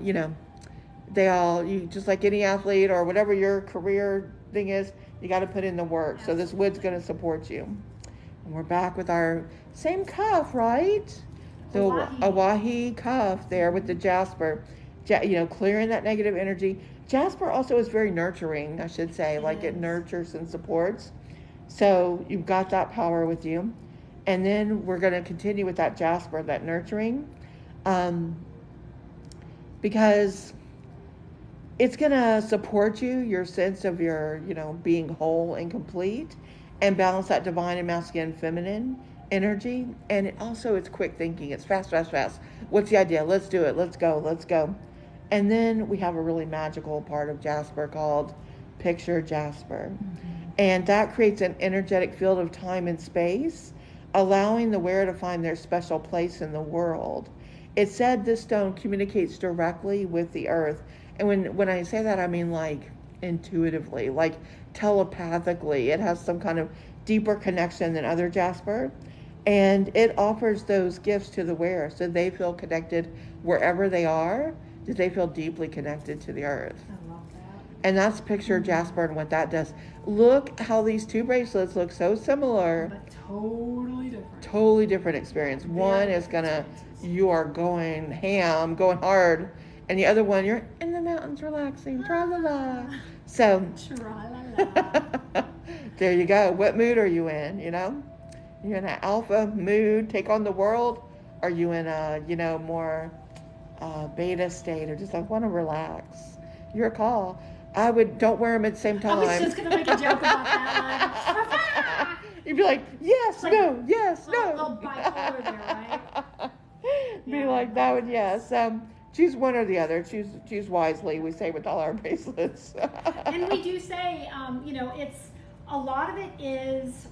Speaker 1: you just like any athlete or whatever your career thing is, you got to put in the work.
Speaker 2: Absolutely.
Speaker 1: So this wood's going to support you. And we're back with our same cuff, right? The Awahi cuff there with the jasper. Clearing that negative energy. Jasper also is very nurturing, I should say. It nurtures and supports. So you've got that power with you. And then we're going to continue with that jasper, that nurturing. Because it's going to support your sense of your, being whole and complete, and balance that divine and masculine feminine energy. And it's quick thinking. It's fast, fast, fast. What's the idea? Let's do it. Let's go. Let's go. And then we have a really magical part of jasper called Picture Jasper. Mm-hmm. And that creates an energetic field of time and space, allowing the wearer to find their special place in the world. It's said this stone communicates directly with the earth. And when I say that, I mean like intuitively, like telepathically. It has some kind of deeper connection than other jasper. And it offers those gifts to the wearer so they feel connected wherever they are, that they feel deeply connected to the earth.
Speaker 2: I love that.
Speaker 1: And that's Picture Jasper and what that does. Look how these two bracelets look so similar.
Speaker 2: But totally different.
Speaker 1: Totally different experience. One is you are going ham, going hard. And the other one, you're in the mountains relaxing. Tra-la-la. So,
Speaker 2: tra-la-la.
Speaker 1: There you go. What mood are you in, You're in an alpha mood, take on the world? Are you in a, more beta state, or just like want to relax? Your call. Don't wear them at the same time.
Speaker 2: I was just going to make a joke about that.
Speaker 1: You'd be like, yes, no, yes, no.
Speaker 2: A little bipolar there, right?
Speaker 1: Be like that one, yes. Choose one or the other. Choose wisely. We say with all our bracelets.
Speaker 2: And we do say, it's a lot of it is,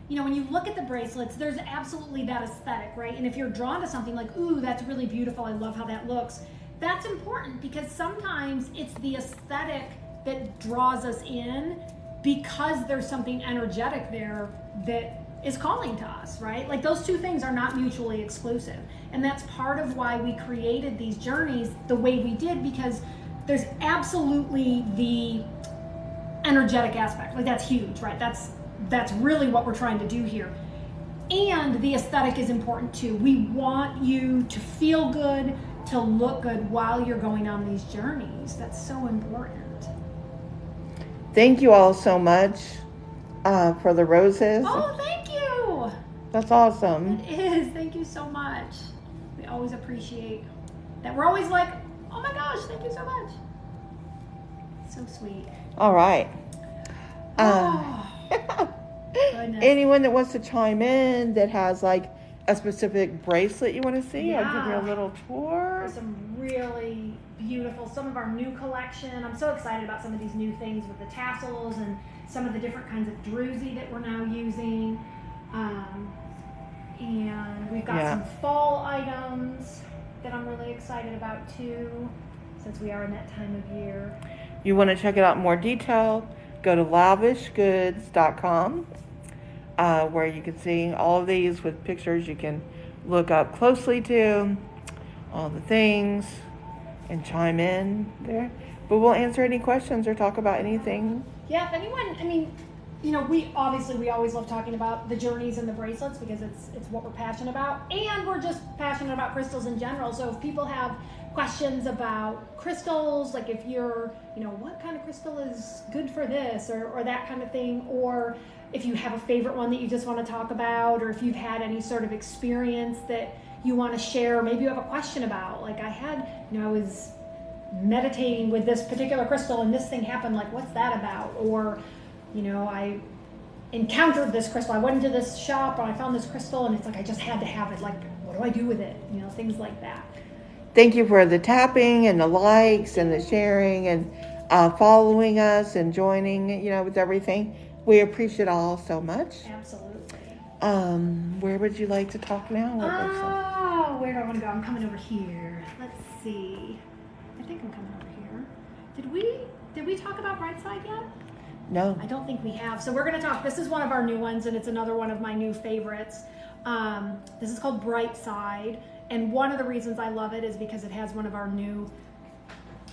Speaker 2: when you look at the bracelets, there's absolutely that aesthetic, right? And if you're drawn to something like, ooh, that's really beautiful, I love how that looks, that's important because sometimes it's the aesthetic that draws us in because there's something energetic there that is calling to us, right? Like those two things are not mutually exclusive. And that's part of why we created these journeys the way we did, because there's absolutely the energetic aspect. Like that's huge, right? That's really what we're trying to do here. And the aesthetic is important too. We want you to feel good, to look good while you're going on these journeys. That's so important.
Speaker 1: Thank you all so much for the roses.
Speaker 2: Oh, thank you.
Speaker 1: That's awesome.
Speaker 2: It is. Thank you so much. We always appreciate that. We're always like, oh my gosh, thank you so much. So sweet.
Speaker 1: All right.
Speaker 2: Goodness.
Speaker 1: Anyone that wants to chime in that has like a specific bracelet you want to see, I'll give you a little tour.
Speaker 2: There's some really beautiful, some of our new collection. I'm so excited about some of these new things with the tassels and some of the different kinds of druzy that we're now using. And we've got some fall items that I'm really excited about too, since we are in that time of year.
Speaker 1: You want to check it out in more detail, go to lavishgoods.com, where you can see all of these with pictures you can look up closely to, all the things, and chime in there. But we'll answer any questions or talk about anything.
Speaker 2: Yeah, if anyone, we always love talking about the journeys and the bracelets because it's what we're passionate about, and we're just passionate about crystals in general. So if people have questions about crystals, like if you're, what kind of crystal is good for this or that kind of thing, or if you have a favorite one that you just want to talk about, or if you've had any sort of experience that you want to share, or maybe you have a question about, like I had, I was meditating with this particular crystal and this thing happened, like what's that about? Or I encountered this crystal, I went into this shop and I found this crystal and it's like I just had to have it, like what do I do with it? Things like that.
Speaker 1: Thank you for the tapping and the likes and the sharing and following us and joining, with everything. We appreciate it all so much.
Speaker 2: Absolutely.
Speaker 1: Where would you like to talk now?
Speaker 2: Where do I want to go? I'm coming over here. Let's see. I think I'm coming over here. Did we talk about Brightside yet?
Speaker 1: No.
Speaker 2: I don't think we have. So we're going to talk. This is one of our new ones, and it's another one of my new favorites. This is called Brightside, and one of the reasons I love it is because it has one of our new,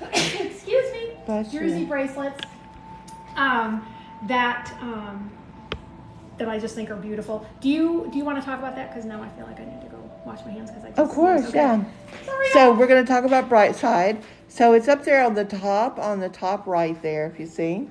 Speaker 2: excuse me, druzy bracelets that I just think are beautiful. Do you want to talk about that? Because now I feel like I need to go wash my hands because I just
Speaker 1: Of course,
Speaker 2: okay.
Speaker 1: yeah.
Speaker 2: Sorry,
Speaker 1: so we're going to talk about Brightside. So it's up there on the top right there, if you see.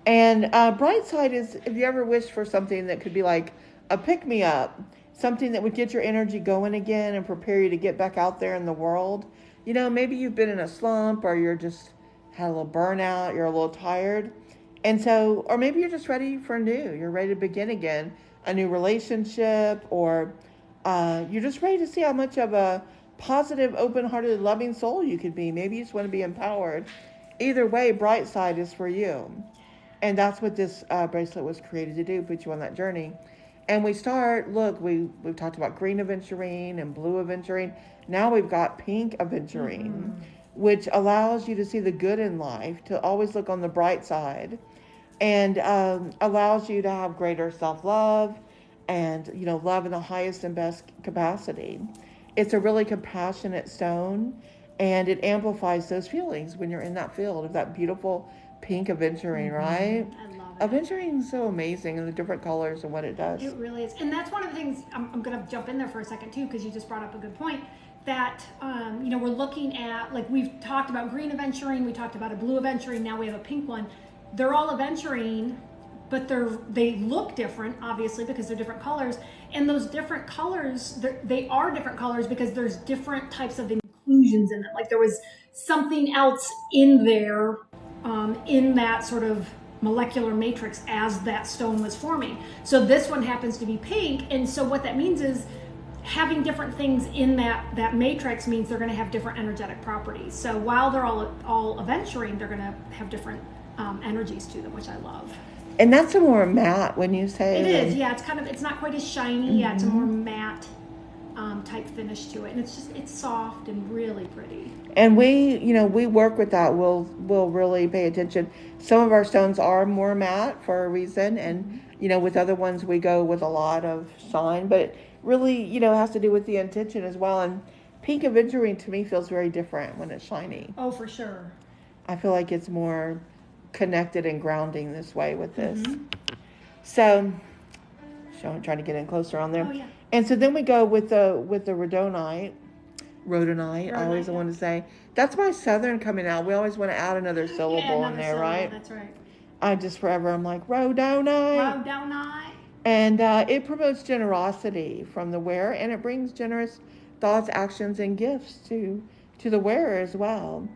Speaker 1: And Brightside is, if you ever wished for something that could be like a pick-me-up, something that would get your energy going again and prepare you to get back out there in the world. Maybe you've been in a slump, or you're just had a little burnout, you're a little tired. And so, or maybe you're just ready for new. You're ready to begin again, a new relationship, or you're just ready to see how much of a positive, open-hearted, loving soul you could be. Maybe you just want to be empowered. Either way, Brightside is for you. And that's what this bracelet was created to do, put you on that journey. And we start, look, we've talked about green aventurine and blue aventurine. Now we've got pink aventurine, which allows you to see the good in life, to always look on the bright side, and allows you to have greater self-love and, love in the highest and best capacity. It's a really compassionate stone, and it amplifies those feelings when you're in that field of that beautiful pink aventurine, right?
Speaker 2: I love it.
Speaker 1: Aventurine is so amazing, and the different colors and what it does.
Speaker 2: It really is. And that's one of the things, I'm going to jump in there for a second too, because you just brought up a good point, that, we're looking at, like we've talked about green aventurine, we talked about a blue aventurine, now we have a pink one. They're all aventurine, but they look different, obviously, because they're different colors. And those different colors, they are different colors because there's different types of inclusions in them. Like there was something else in there, in that sort of molecular matrix as that stone was forming. So this one happens to be pink. And so what that means is having different things in that matrix means they're going to have different energetic properties. So while they're all aventurine, they're going to have different energies to them, which I love.
Speaker 1: And that's a more matte when you say
Speaker 2: it is. Yeah, it's not quite as shiny. Mm-hmm. Yeah, it's a more matte type finish to it, and it's soft and really pretty.
Speaker 1: And we work with that. We'll really pay attention. Some of our stones are more matte for a reason, and with other ones we go with a lot of shine, but it really has to do with the intention as well. And pink aventurine to me feels very different when it's shiny.
Speaker 2: Oh, for sure.
Speaker 1: I feel like it's more connected and grounding this way with this. So I'm trying to get in closer on there.
Speaker 2: Oh, yeah.
Speaker 1: And so then we go with the rhodonite. I always want to say. That's my southern coming out. We always want to add another syllable in there, right?
Speaker 2: That's right.
Speaker 1: I'm like, rhodonite.
Speaker 2: Rhodonite.
Speaker 1: And it promotes generosity from the wearer, and it brings generous thoughts, actions, and gifts to the wearer as well.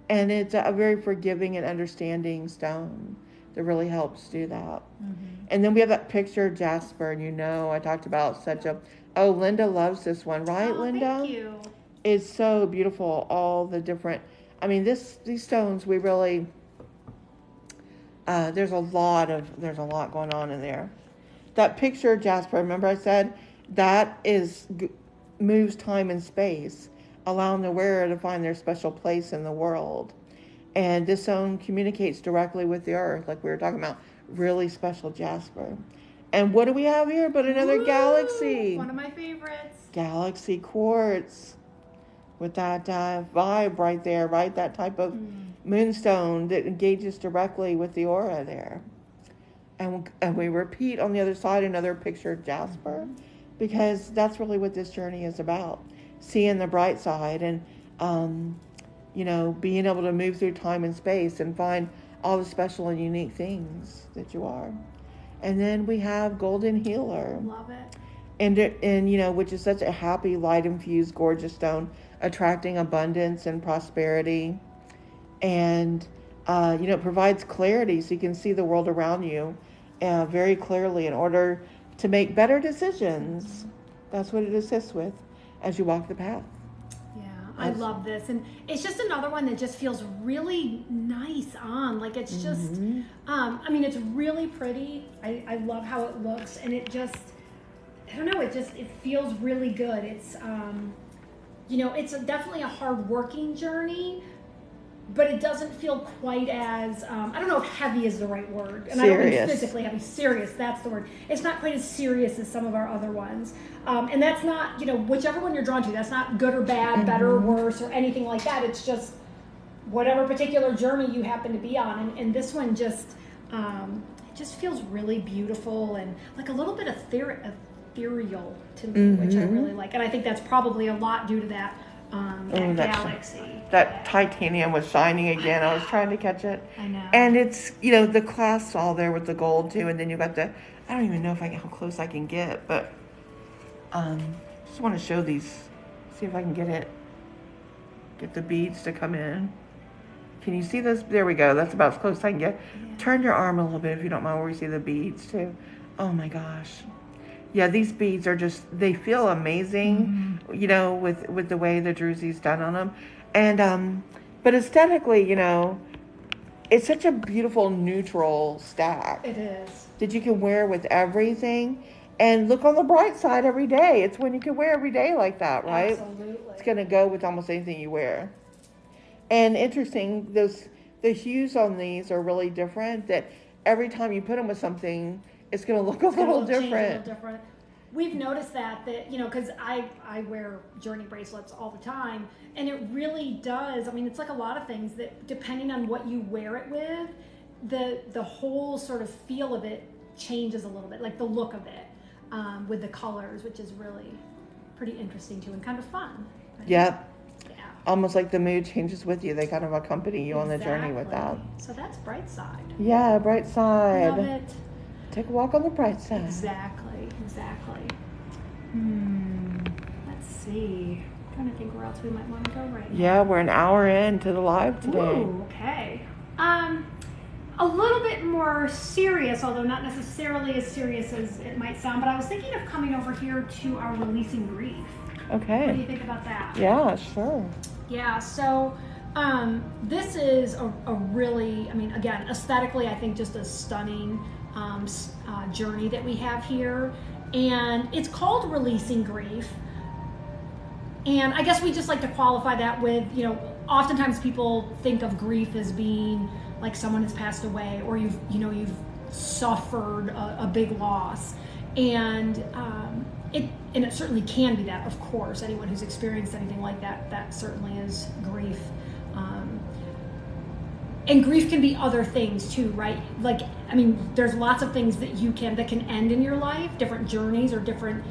Speaker 1: And it's a very forgiving and understanding stone that really helps do that. And then we have that picture of jasper, and I talked about Linda loves this one, right, Linda?
Speaker 2: Thank you.
Speaker 1: It's so beautiful, all the different, these stones, we really, there's a lot going on in there. That picture of jasper, remember I said, that moves time and space, allowing the wearer to find their special place in the world. And this stone communicates directly with the earth, like we were talking about, really special jasper. And what do we have here but another galaxy?
Speaker 2: One of my favorites.
Speaker 1: Galaxy quartz. With that vibe right there, right? That type of moonstone that engages directly with the aura there. And we repeat on the other side another picture of jasper, because that's really what this journey is about. Seeing the bright side and, being able to move through time and space and find all the special and unique things that you are. And then we have golden healer.
Speaker 2: Love it.
Speaker 1: And which is such a happy, light-infused, gorgeous stone, attracting abundance and prosperity. And, it provides clarity so you can see the world around you very clearly in order to make better decisions. That's what it assists with as you walk the path.
Speaker 2: Yeah, I love this. And it's just another one that just feels really nice on. Like it's just, it's really pretty. I love how it looks. And it just, I don't know, it feels really good. It's, it's definitely a hard-working journey, but it doesn't feel quite as, I don't know if heavy is the right word. And
Speaker 1: serious.
Speaker 2: I don't mean physically heavy. Serious, that's the word. It's not quite as serious as some of our other ones. And that's not, whichever one you're drawn to, that's not good or bad, better or worse, or anything like that. It's just whatever particular journey you happen to be on. And this one just, it just feels really beautiful and like a little bit ethereal to me, which I really like. And I think that's probably a lot due to that galaxy.
Speaker 1: That titanium was shining again. I was trying to catch it.
Speaker 2: I know.
Speaker 1: And it's, the clasps all there with the gold too. And then you got I don't even know how close I can get, but just want to show these, see if I can get the beads to come in. Can you see this? There we go. That's about as close as I can get. Yeah. Turn your arm a little bit if you don't mind, where you see the beads too. Oh my gosh. Yeah, these beads are they feel amazing, with the way the druzy's done on them. And, but aesthetically, it's such a beautiful neutral stack.
Speaker 2: It is.
Speaker 1: That you can wear with everything. And look on the bright side every day. It's when you can wear every day like that, right?
Speaker 2: Absolutely.
Speaker 1: It's going to go with almost anything you wear. And interesting, the hues on these are really different, that every time you put them with something, it's going to look a little different.
Speaker 2: We've noticed that because I wear journey bracelets all the time, and it really does. It's like a lot of things that depending on what you wear it with, the whole sort of feel of it changes a little bit, like the look of it with the colors, which is really pretty interesting too and kind of fun. Right?
Speaker 1: Yep. Yeah. Almost like the mood changes with you. They kind of accompany you on the journey with that.
Speaker 2: So that's bright side.
Speaker 1: Yeah, bright side.
Speaker 2: Love it.
Speaker 1: Take a walk on the bright side.
Speaker 2: Exactly. Let's see. I'm trying to think where else we might want to go right now.
Speaker 1: Yeah, we're an hour into the live today.
Speaker 2: Ooh, okay. a little bit more serious, although not necessarily as serious as it might sound, but I was thinking of coming over here to our Releasing Grief.
Speaker 1: Okay.
Speaker 2: What do you think about that?
Speaker 1: Yeah, sure.
Speaker 2: Yeah, so this is a really, I mean, again, aesthetically, I think just a stunning journey that we have here. And it's called Releasing Grief. And I guess we just like to qualify that with, oftentimes people think of grief as being like someone has passed away, or you've suffered a big loss. And it certainly can be that, of course. Anyone who's experienced anything like that, that certainly is grief. And grief can be other things too, right? Like, I mean, there's lots of things that can end in your life, different journeys or different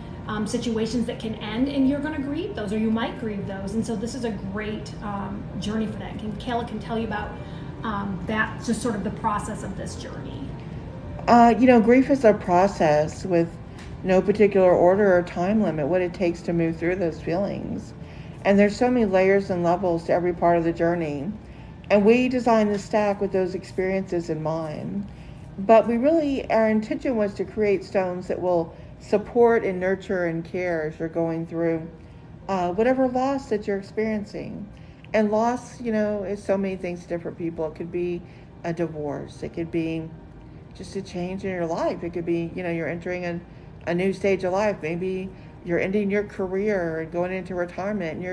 Speaker 2: situations that can end, and you're going to grieve those, or you might grieve those. And so this is a great journey for that. Kayla can tell you about that, just sort of the process of this journey.
Speaker 1: Grief is a process with no particular order or time limit, what it takes to move through those feelings. And there's so many layers and levels to every part of the journey. And we designed the stack with those experiences in mind. But our intention was to create stones that will support and nurture and care as you're going through whatever loss that you're experiencing. And loss, is so many things to different people. It could be a divorce. It could be just a change in your life. It could be, you're entering a new stage of life. Maybe you're ending your career and going into retirement,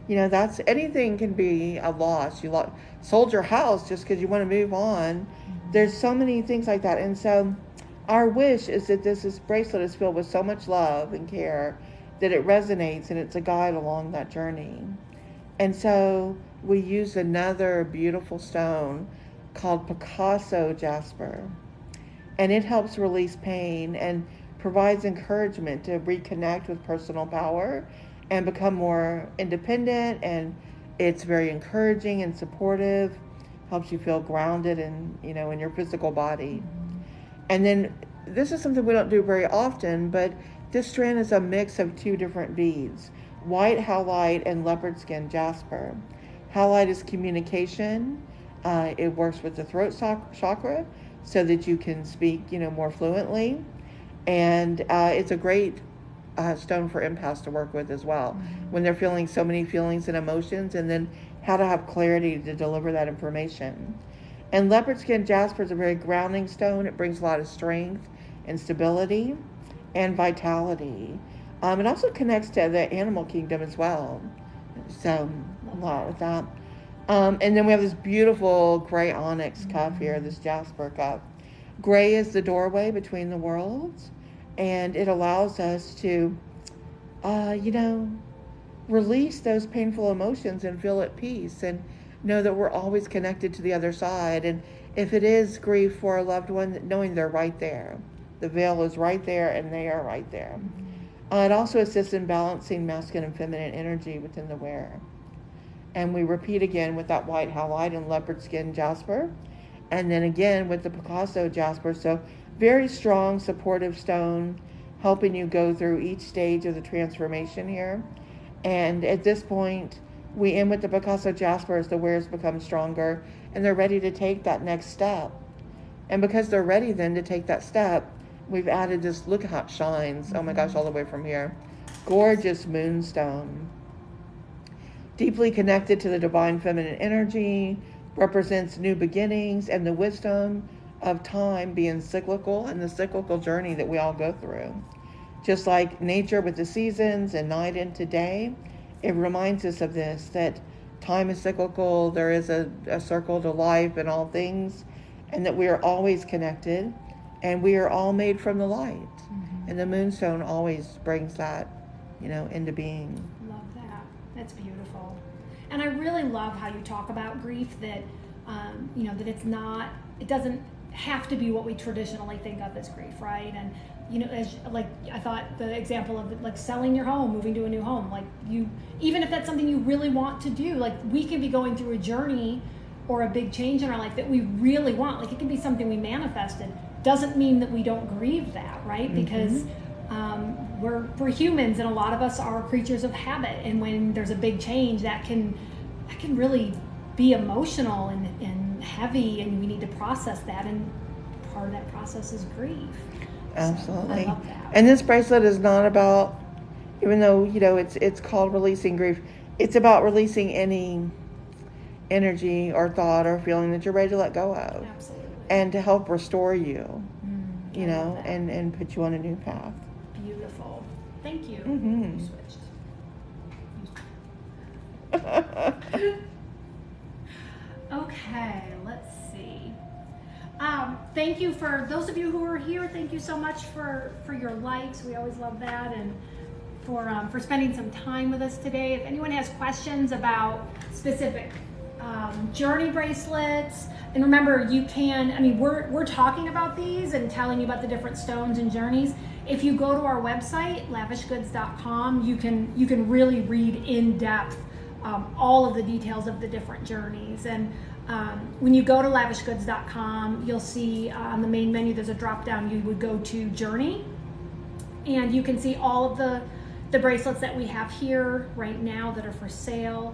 Speaker 1: and that's anything can be a loss. You sold your house just because you want to move on. There's so many things like that. And so our wish is that this bracelet is filled with so much love and care that it resonates, and it's a guide along that journey. And so we use another beautiful stone called Picasso jasper. And it helps release pain and provides encouragement to reconnect with personal power and become more independent. And it's very encouraging and supportive, helps you feel grounded in your physical body. And then this is something we don't do very often, but this strand is a mix of two different beads, white halite and leopard skin jasper. Halite is communication. It works with the throat chakra so that you can speak, more fluently. And it's a great stone for empaths to work with as well, when they're feeling so many feelings and emotions, and then how to have clarity to deliver that information. And leopard skin jasper is a very grounding stone. It brings a lot of strength and stability and vitality. It also connects to the animal kingdom as well. So a lot with that. And then we have this beautiful gray onyx cuff here, this jasper cuff. Gray is the doorway between the worlds, and it allows us to, release those painful emotions and feel at peace and know that we're always connected to the other side. And if it is grief for a loved one, knowing they're right there. The veil is right there, and they are right there. It also assists in balancing masculine and feminine energy within the wearer. And we repeat again with that white halite and leopard skin jasper. And then again with the Picasso jasper. So very strong, supportive stone, helping you go through each stage of the transformation here. And at this point, we end with the Picasso jasper as the wearers become stronger and they're ready to take that next step. And because they're ready then to take that step, we've added this, look how it shines, oh my gosh, all the way from here. Gorgeous moonstone. Deeply connected to the divine feminine energy, represents new beginnings and the wisdom of time being cyclical and the cyclical journey that we all go through. Just like nature with the seasons and night into day, it reminds us of this, that time is cyclical, there is a circle to life and all things, and that we are always connected, and we are all made from the light. And the moonstone always brings that, into being.
Speaker 2: Love that. That's beautiful. And I really love how you talk about grief, that, that it doesn't have to be what we traditionally think of as grief, right? And, I thought the example of like selling your home, moving to a new home, like even if that's something you really want to do, like we can be going through a journey or a big change in our life that we really want. Like it can be something we manifested. Doesn't mean that we don't grieve that, right? Because we're humans, and a lot of us are creatures of habit. And when there's a big change, that can really be emotional and heavy, and we need to process that, and part of that process is grief.
Speaker 1: Absolutely.
Speaker 2: So I love that.
Speaker 1: And this bracelet is not about, even though, it's called releasing grief, it's about releasing any energy or thought or feeling that you're ready to let go of.
Speaker 2: Absolutely.
Speaker 1: And to help restore you,
Speaker 2: I love that.
Speaker 1: and put you on a new path.
Speaker 2: Beautiful. Thank you.
Speaker 1: Mm-hmm.
Speaker 2: You switched. Okay, let's see. Thank you for those of you who are here. Thank you so much for your likes. We always love that, and for spending some time with us today. If anyone has questions about specific journey bracelets, and remember, you can. I mean, we're talking about these and telling you about the different stones and journeys. If you go to our website, lavishgoods.com, you can really read in depth all of the details of the different journeys. And when you go to lavishgoods.com, you'll see on the main menu there's a drop down. You would go to Journey, and you can see all of the bracelets that we have here right now that are for sale.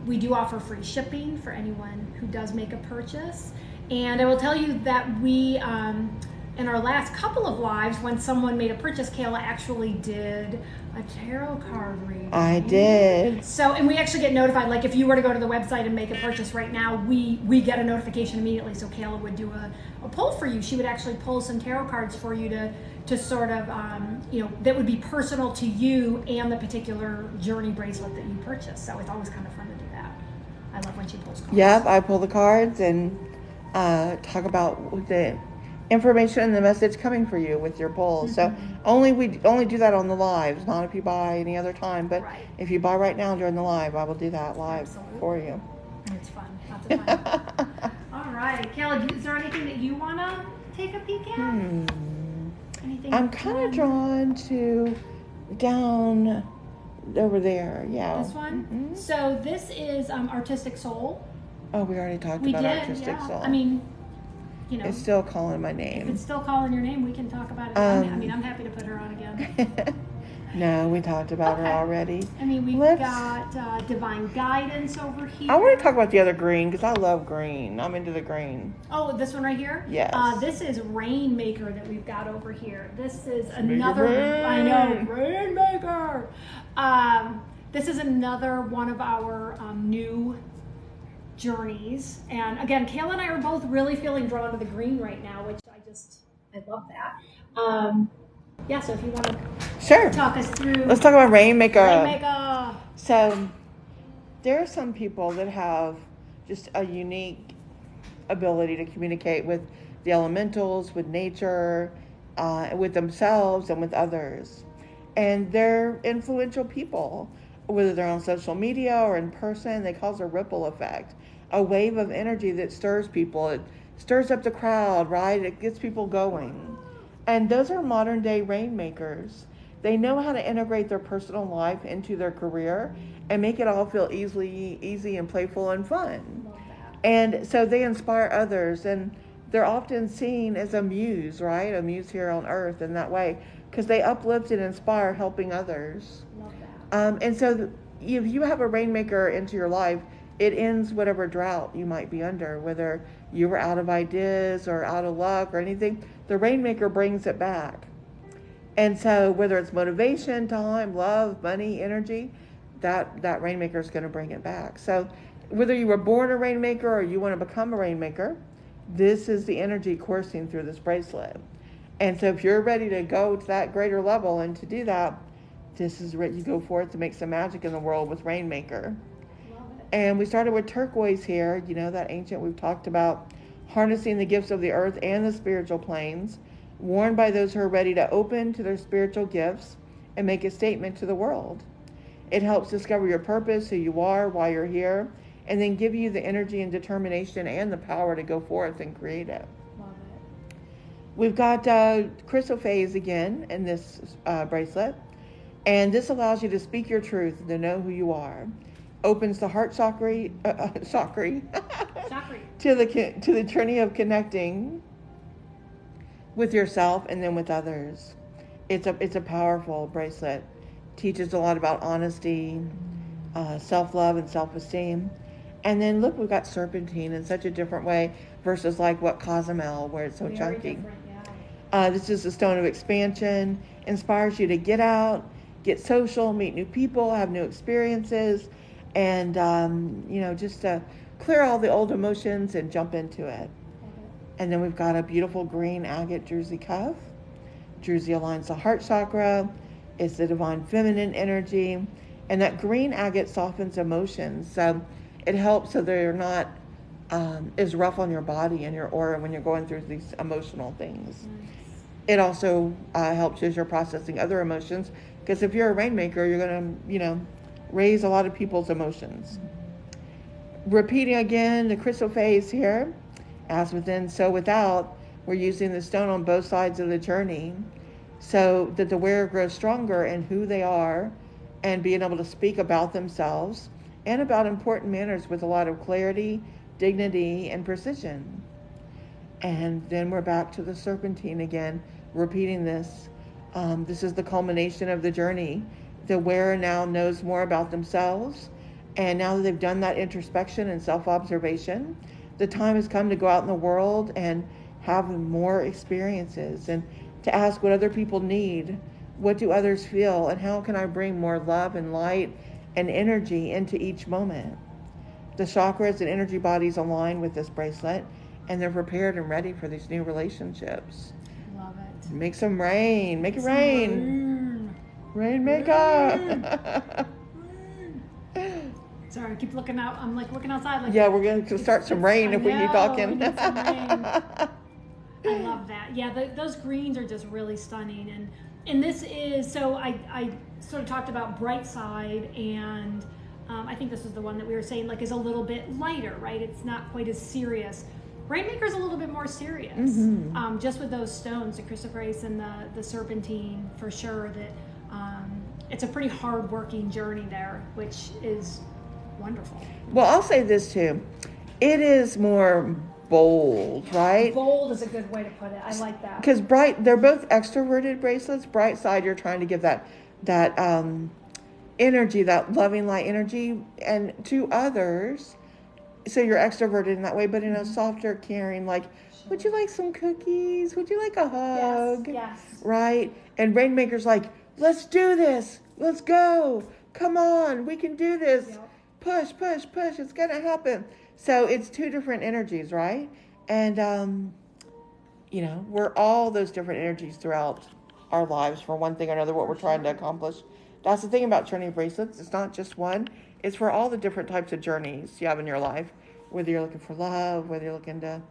Speaker 2: We do offer free shipping for anyone who does make a purchase. And I will tell you that we, in our last couple of lives, when someone made a purchase, Kayla actually did a tarot card reading.
Speaker 1: I did.
Speaker 2: So, and we actually get notified, like if you were to go to the website and make a purchase right now, we get a notification immediately. So Kayla would do a pull for you. She would actually pull some tarot cards for you to sort of, that would be personal to you and the particular journey bracelet that you purchased. So it's always kind of fun to do that. I love when she pulls cards.
Speaker 1: Yep, I pull the cards and talk about the information and the message coming for you with your pull. So we only do that on the lives, not if you buy any other time. But if you buy right now during the live, I will do that live for you.
Speaker 2: It's fun. Lots of fun. All right, Kayla, is there anything that you want to take a peek at? Anything?
Speaker 1: I'm kind of drawn to down over there. Yeah.
Speaker 2: This one? So this is Artistic Soul.
Speaker 1: Oh, we already talked about Artistic Soul.
Speaker 2: I mean,
Speaker 1: it's still calling my name.
Speaker 2: If it's still calling your name, we can talk about it. I'm happy to put her on again.
Speaker 1: No, we talked about her already.
Speaker 2: I mean, we've got Divine Guidance over here.
Speaker 1: I want to talk about the other green because I love green. I'm into the green.
Speaker 2: Oh, this one right here?
Speaker 1: Yes.
Speaker 2: This is Rainmaker that we've got over here. This is another, I know, Rainmaker. This is another one of our new journeys. And again, Kayla and I are both really feeling drawn to the green right now, which I love that. Yeah, so if you want to talk us through.
Speaker 1: Let's talk about Rainmaker.
Speaker 2: Rainmaker.
Speaker 1: So there are some people that have just a unique ability to communicate with the elementals, with nature, with themselves and with others. And they're influential people, whether they're on social media or in person. They cause a ripple effect, a wave of energy that stirs people. It stirs up the crowd, right? It gets people going. And those are modern day rainmakers. They know how to integrate their personal life into their career and make it all feel easy and playful and fun. And so they inspire others, and they're often seen as a muse, right? A muse here on earth in that way, because they uplift and inspire helping others.
Speaker 2: Love that.
Speaker 1: And so if you have a rainmaker into your life, it ends whatever drought you might be under, whether you were out of ideas or out of luck or anything. The rainmaker brings it back. And so whether it's motivation, time, love, money, energy, that rainmaker is going to bring it back. So whether you were born a rainmaker or you want to become a rainmaker, this is the energy coursing through this bracelet. And so if you're ready to go to that greater level and to do that, this is where you go forth to make some magic in the world with Rainmaker. And we started with turquoise here, that ancient we've talked about, harnessing the gifts of the earth and the spiritual planes, worn by those who are ready to open to their spiritual gifts and make a statement to the world. It helps discover your purpose, who you are, why you're here, and then give you the energy and determination and the power to go forth and create it.
Speaker 2: Love it.
Speaker 1: We've got chrysoprase again in this bracelet, and this allows you to speak your truth and to know who you are. Opens the heart chakra to the journey of connecting with yourself and then with others. It's a powerful bracelet. Teaches a lot about honesty, self-love, and self-esteem. And then look, we've got serpentine in such a different way versus like what Cozumel, where it's so
Speaker 2: Very
Speaker 1: chunky.
Speaker 2: different, yeah.
Speaker 1: This is the stone of expansion, inspires you to get out, get social, meet new people, have new experiences, and, just to clear all the old emotions and jump into it. And then we've got a beautiful green agate druzy cuff. Druzy aligns the heart chakra. It's the divine feminine energy. And that green agate softens emotions. So it helps so they're not as rough on your body and your aura when you're going through these emotional things. It also helps as you're processing other emotions. Because if you're a rainmaker, you're going to, raise a lot of people's emotions. Repeating again the crystal phase here. As within, so without. We're using the stone on both sides of the journey so that the wearer grows stronger in who they are and being able to speak about themselves and about important matters with a lot of clarity, dignity, and precision. And then we're back to the serpentine again, repeating this. This is the culmination of the journey. The wearer now knows more about themselves, and now that they've done that introspection and self-observation, the time has come to go out in the world and have more experiences and to ask what other people need, what do others feel, and how can I bring more love and light and energy into each moment. The chakras and energy bodies align with this bracelet, and they're prepared and ready for these new relationships.
Speaker 2: Love it.
Speaker 1: Make some rain. Make it rain. Rainmaker.
Speaker 2: Sorry, I keep looking out. I'm like looking outside. Like,
Speaker 1: yeah, we're going to start some rain if we keep talking.
Speaker 2: We need some rain. I love that. Yeah, those greens are just really stunning. And this is, so I sort of talked about bright side, and I think this was the one that we were saying like is a little bit lighter, right? It's not quite as serious. Rainmaker's a little bit more serious. Just with those stones, the chrysoprase and the serpentine, for sure that it's a pretty hard-working journey there, which is wonderful.
Speaker 1: Well, I'll say this too. It is more bold, right?
Speaker 2: Bold is a good way to put it. I like that.
Speaker 1: Because they're both extroverted bracelets. Bright side, you're trying to give that energy, that loving light energy, and to others. So you're extroverted in that way, but in a softer, caring, like, would you like some cookies? Would you like a hug?
Speaker 2: Yes.
Speaker 1: Right? And Rainmaker's like, let's do this. Let's go. Come on. We can do this. Yep. Push, push, push. It's going to happen. So it's two different energies, right? And, we're all those different energies throughout our lives for one thing or another, what we're trying to accomplish. That's the thing about journey bracelets. It's not just one. It's for all the different types of journeys you have in your life, whether you're looking for love, whether you're looking to,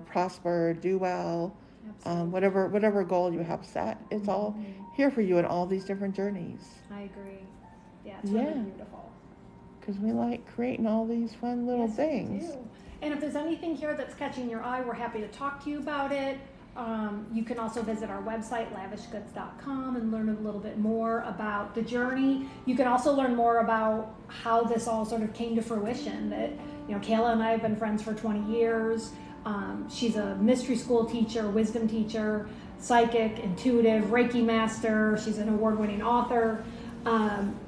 Speaker 1: prosper, do well, whatever goal you have set. It's all here for you in all these different journeys.
Speaker 2: I agree. Yeah, it's really beautiful.
Speaker 1: Because we like creating all these fun little things.
Speaker 2: We do. And if there's anything here that's catching your eye, we're happy to talk to you about it. You can also visit our website, lavishgoods.com, and learn a little bit more about the journey. You can also learn more about how this all sort of came to fruition. That, Kayla and I have been friends for 20 years. She's a mystery school teacher, wisdom teacher, psychic, intuitive, Reiki master. She's an award-winning author.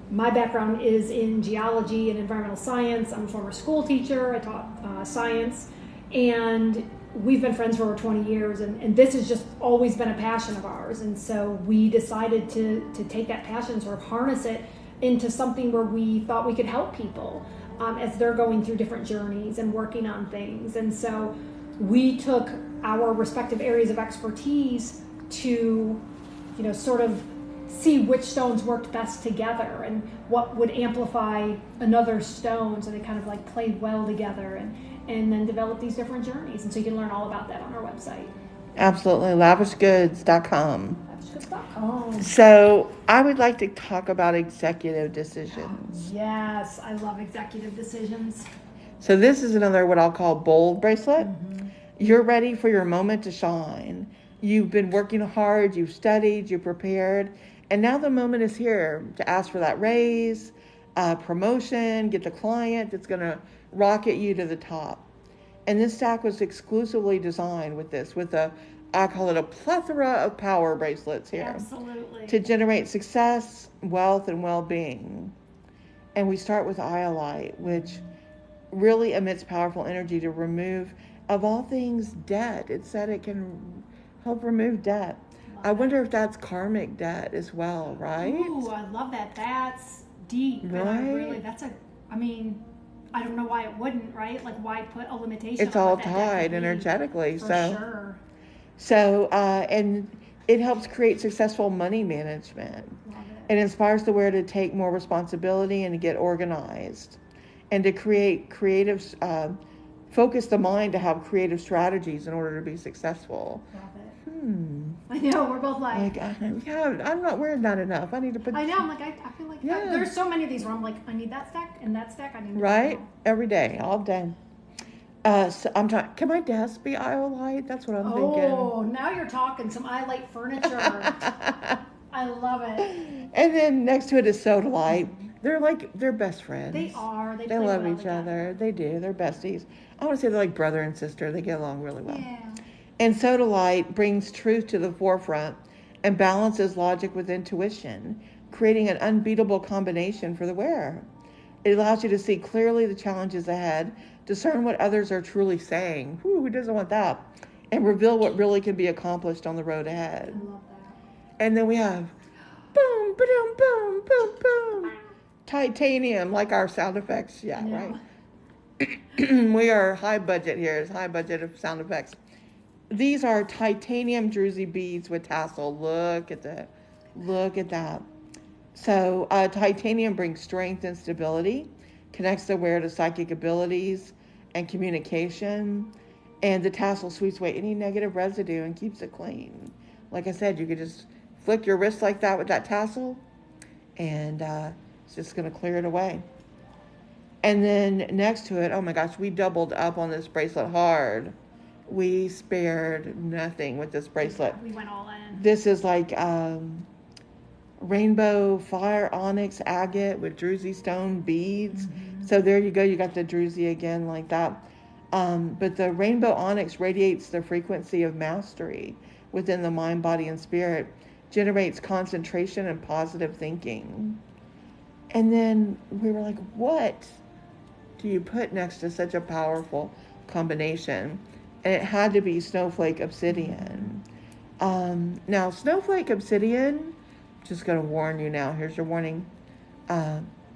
Speaker 2: My background is in geology and environmental science. I'm a former school teacher. I taught science. And we've been friends for over 20 years, and this has just always been a passion of ours. And so we decided to take that passion, sort of harness it into something where we thought we could help people as they're going through different journeys and working on things. And so we took our respective areas of expertise to, sort of see which stones worked best together and what would amplify another stone, so they kind of like played well together, and then develop these different journeys. And so you can learn all about that on our website.
Speaker 1: Absolutely. lavishgoods.com.
Speaker 2: lavishgoods.com.
Speaker 1: So I would like to talk about executive decisions.
Speaker 2: Yes, I love executive decisions.
Speaker 1: So this is another what I'll call bold bracelet. You're ready for your moment to shine. You've been working hard, you've studied, you've prepared, and now the moment is here to ask for that raise, promotion, get the client that's going to rocket you to the top. And this stack was exclusively designed with I call it a plethora of power bracelets here.
Speaker 2: Absolutely.
Speaker 1: To generate success, wealth, and well-being. And we start with Iolite, which really emits powerful energy to remove, of all things, debt. It said it can help remove debt. I wonder if that's karmic debt as well, right?
Speaker 2: Ooh, I love that. That's deep. And I really,
Speaker 1: Right?
Speaker 2: I mean, I don't know why it wouldn't, right? Like, why put a limitation
Speaker 1: It's
Speaker 2: on
Speaker 1: all
Speaker 2: what that debt could
Speaker 1: tied
Speaker 2: be?
Speaker 1: energetically.
Speaker 2: For
Speaker 1: So,
Speaker 2: sure.
Speaker 1: and it helps create successful money management.
Speaker 2: Love
Speaker 1: It
Speaker 2: it.
Speaker 1: inspires the wearer to take more responsibility and to get organized, and to create creative, focus the mind to have creative strategies in order to be successful.
Speaker 2: Love it.
Speaker 1: Hmm.
Speaker 2: I know, we're both like,
Speaker 1: Yeah, I'm not wearing that enough. I need to put.
Speaker 2: I know, I'm like, I feel like,
Speaker 1: Yeah.
Speaker 2: there's so many of these where I'm like, I need that stack and that stack. I need to
Speaker 1: Right? Every day, all day. So I'm talking. Can my desk be iolite? That's what I'm
Speaker 2: Oh, now you're talking some I light furniture.
Speaker 1: thinking.
Speaker 2: I love it.
Speaker 1: And then next to it is sodalite. They're best friends.
Speaker 2: They are. They
Speaker 1: They
Speaker 2: play
Speaker 1: love
Speaker 2: well
Speaker 1: each
Speaker 2: together.
Speaker 1: other. They do. They're besties. I want to say they're like brother and sister. They get along really well.
Speaker 2: Yeah.
Speaker 1: And sodalite brings truth to the forefront and balances logic with intuition, creating an unbeatable combination for the wearer. It allows you to see clearly the challenges ahead, discern what others are truly saying. Who doesn't want that? And reveal what really can be accomplished on the road
Speaker 2: I
Speaker 1: ahead.
Speaker 2: love that.
Speaker 1: And then we have boom, boom, boom, boom, boom. Titanium, like our sound effects. Yeah,
Speaker 2: Yeah.
Speaker 1: right. We are high budget here. It's high budget of sound effects. These are titanium druzy beads with tassel. Look at that. Look at that. So titanium brings strength and stability, connects the wearer to psychic abilities and communication, and the tassel sweeps away any negative residue and keeps it clean. Like I said, you could just flick your wrist like that with that tassel, and it's just going to clear it away. And then next to it, oh my gosh, we doubled up on this bracelet hard. We spared nothing with this bracelet.
Speaker 2: We went all in.
Speaker 1: This is like rainbow fire onyx agate with druzy stone beads.
Speaker 2: Mm-hmm.
Speaker 1: So there you go. You got the druzy again like that. But the rainbow onyx radiates the frequency of mastery within the mind, body, and spirit, generates concentration and positive thinking. And then we were like, what do you put next to such a powerful combination? And it had to be snowflake obsidian. Now, snowflake obsidian, just going to warn you now. Here's your warning.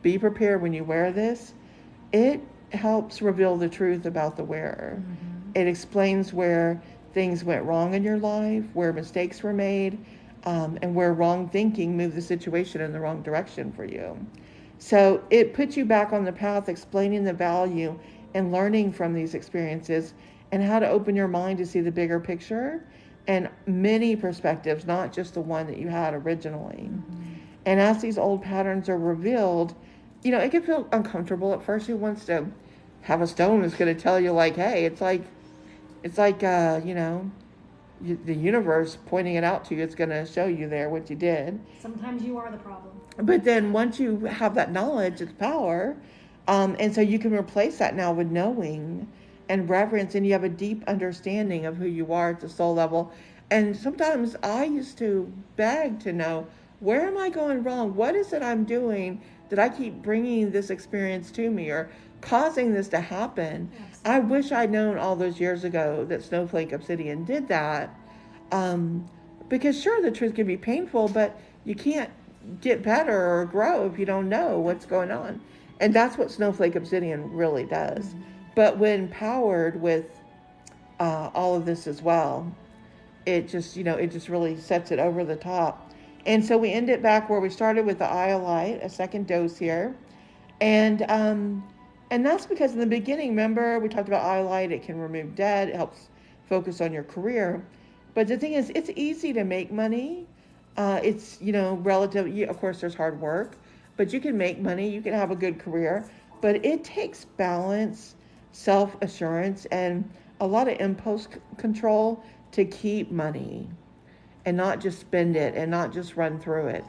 Speaker 1: Be prepared when you wear this. It helps reveal the truth about the wearer. Mm-hmm. It explains where things went wrong in your life, where mistakes were made, and where wrong thinking moved the situation in the wrong direction for you. So it puts you back on the path, explaining the value and learning from these experiences and how to open your mind to see the bigger picture and many perspectives, not just the one that you had originally. Mm-hmm. And as these old patterns are revealed, it can feel uncomfortable at first. Who wants to have a stone that's going to tell you, like, hey, it's like the universe pointing it out to you. It's going to show you there what you did.
Speaker 2: Sometimes you are the problem.
Speaker 1: But then once you have that knowledge, it's power. And so you can replace that now with knowing and reverence, and you have a deep understanding of who you are at the soul level. And sometimes I used to beg to know, where am I going wrong? What is it I'm doing that I keep bringing this experience to me or causing this to happen? Absolutely. I wish I'd known all those years ago that Snowflake Obsidian did that. Because sure, the truth can be painful, but you can't get better or grow if you don't know what's going on. And that's what Snowflake Obsidian really does. Mm-hmm. But when powered with all of this as well, it just really sets it over the top. And so we end it back where we started with the iolite, a second dose here. And that's because in the beginning, remember, we talked about iolite, it can remove debt, it helps focus on your career. But the thing is, it's easy to make money. It's, relative, of course, there's hard work, but you can make money, you can have a good career. But it takes balance, self-assurance, and a lot of impulse control to keep money and not just spend it and not just run through it.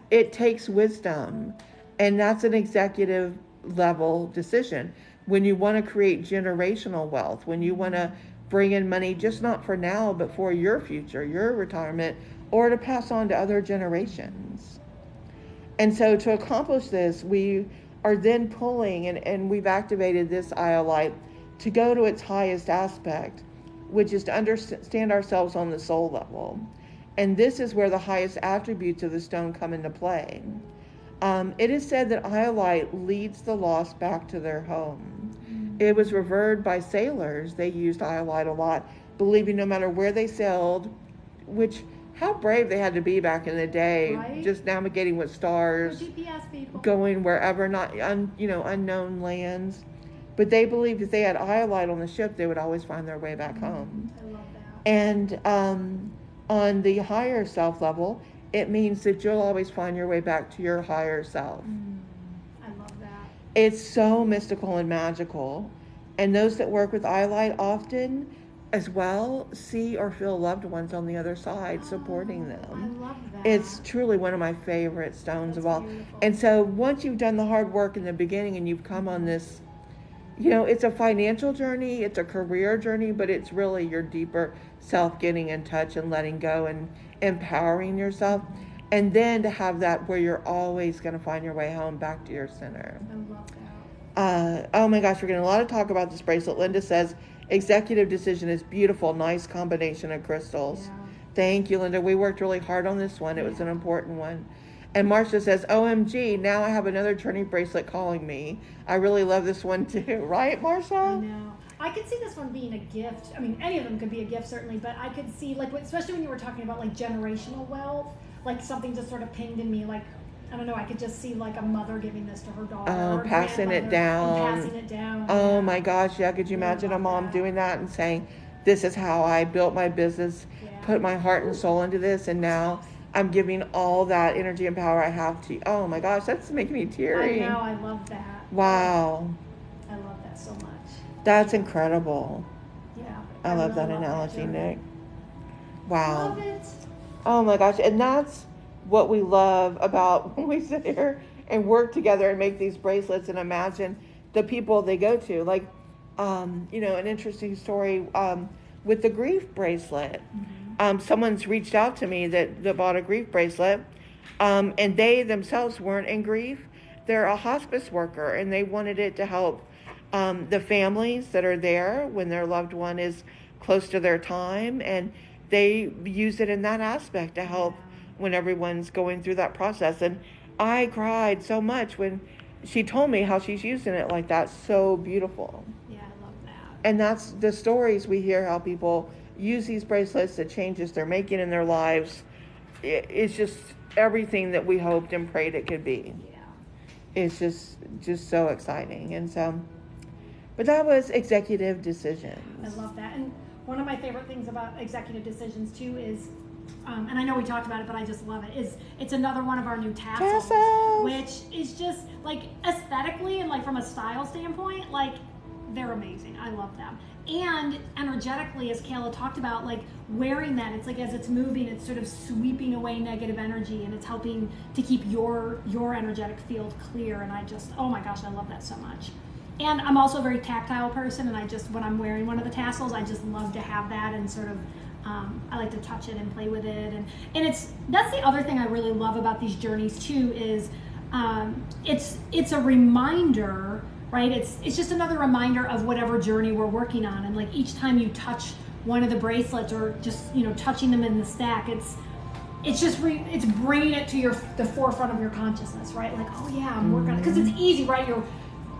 Speaker 1: It takes wisdom, and that's an executive level decision. When you want to create generational wealth, when you want to bring in money, just not for now, but for your future, your retirement, or to pass on to other generations. And so to accomplish this, we are then pulling, and we've activated this iolite to go to its highest aspect, which is to understand ourselves on the soul level. And this is where the highest attributes of the stone come into play. It is said that iolite leads the lost back to their home. It was revered by sailors. They used iolite a lot, believing no matter where they sailed, which, how brave they had to be back in the day,
Speaker 2: right?
Speaker 1: Just navigating with stars,
Speaker 2: GPS people.
Speaker 1: Going wherever, not unknown lands. But they believed if they had iolite on the ship, they would always find their way back home.
Speaker 2: I love that.
Speaker 1: And on the higher self level, it means that you'll always find your way back to your higher self.
Speaker 2: I love that.
Speaker 1: It's so mystical and magical. And those that work with iolite often as well see or feel loved ones on the other side supporting them.
Speaker 2: I love that.
Speaker 1: It's truly one of my favorite stones of all.
Speaker 2: Beautiful.
Speaker 1: And so once you've done the hard work in the beginning and you've come on this, it's a financial journey, it's a career journey, but it's really your deeper self getting in touch and letting go and empowering yourself. And then to have that where you're always going to find your way home back to your center.
Speaker 2: I love that.
Speaker 1: Oh my gosh, we're getting a lot of talk about this bracelet. Linda says, executive decision is beautiful, nice combination of crystals.
Speaker 2: Yeah.
Speaker 1: Thank you, Linda. We worked really hard on this one. It was an important one. And Marcia says, OMG, now I have another journey bracelet calling me. I really love this one too. Right, Marcia?
Speaker 2: I know. I could see this one being a gift. I mean, any of them could be a gift, certainly, but I could see, like, especially when you were talking about, like, generational wealth, like, something just sort of pinged in me, like, I don't know, I could just see, like, a mother giving this to her daughter.
Speaker 1: Oh,
Speaker 2: or
Speaker 1: passing it down.
Speaker 2: Passing it down.
Speaker 1: Oh,
Speaker 2: yeah.
Speaker 1: my gosh, yeah. Could you imagine a mom doing that and saying, this is how I built my business, put my heart and soul into this, and now I'm giving all that energy and power I have to you. Oh, my gosh, that's making me teary.
Speaker 2: I know, I love that.
Speaker 1: Wow.
Speaker 2: I love that so much.
Speaker 1: That's incredible.
Speaker 2: Yeah.
Speaker 1: I love
Speaker 2: really
Speaker 1: that analogy, Nick. Wow.
Speaker 2: Love it.
Speaker 1: Oh my gosh. And that's what we love about when we sit here and work together and make these bracelets and imagine the people they go to. Like, an interesting story with the grief bracelet. Someone's reached out to me that bought a grief bracelet, and they themselves weren't in grief. They're a hospice worker, and they wanted it to help the families that are there when their loved one is close to their time, and they use it in that aspect to help when everyone's going through that process. And I cried so much when she told me how she's using it like that. So beautiful.
Speaker 2: Yeah, I love that.
Speaker 1: And that's the stories we hear, how people use these bracelets, the changes they're making in their lives. It's just everything that we hoped and prayed it could be.
Speaker 2: Yeah.
Speaker 1: It's just so exciting. And so, but that was executive decisions.
Speaker 2: I love that. And one of my favorite things about executive decisions too is, and I know we talked about it, but I just love it, is it's another one of our new tassels. Which is just like aesthetically and like from a style standpoint, like they're amazing. I love them. And energetically, as Kayla talked about, like wearing that, it's like as it's moving, it's sort of sweeping away negative energy, and it's helping to keep your energetic field clear. And I just, oh my gosh, I love that so much. And I'm also a very tactile person, and I just, when I'm wearing one of the tassels, I just love to have that and sort of, I like to touch it and play with it. And that's the other thing I really love about these journeys too, is it's a reminder, right? It's just another reminder of whatever journey we're working on. And like each time you touch one of the bracelets or just, touching them in the stack, it's bringing it to the forefront of your consciousness, right? Like, oh yeah, I'm working on it. Because it's easy, right?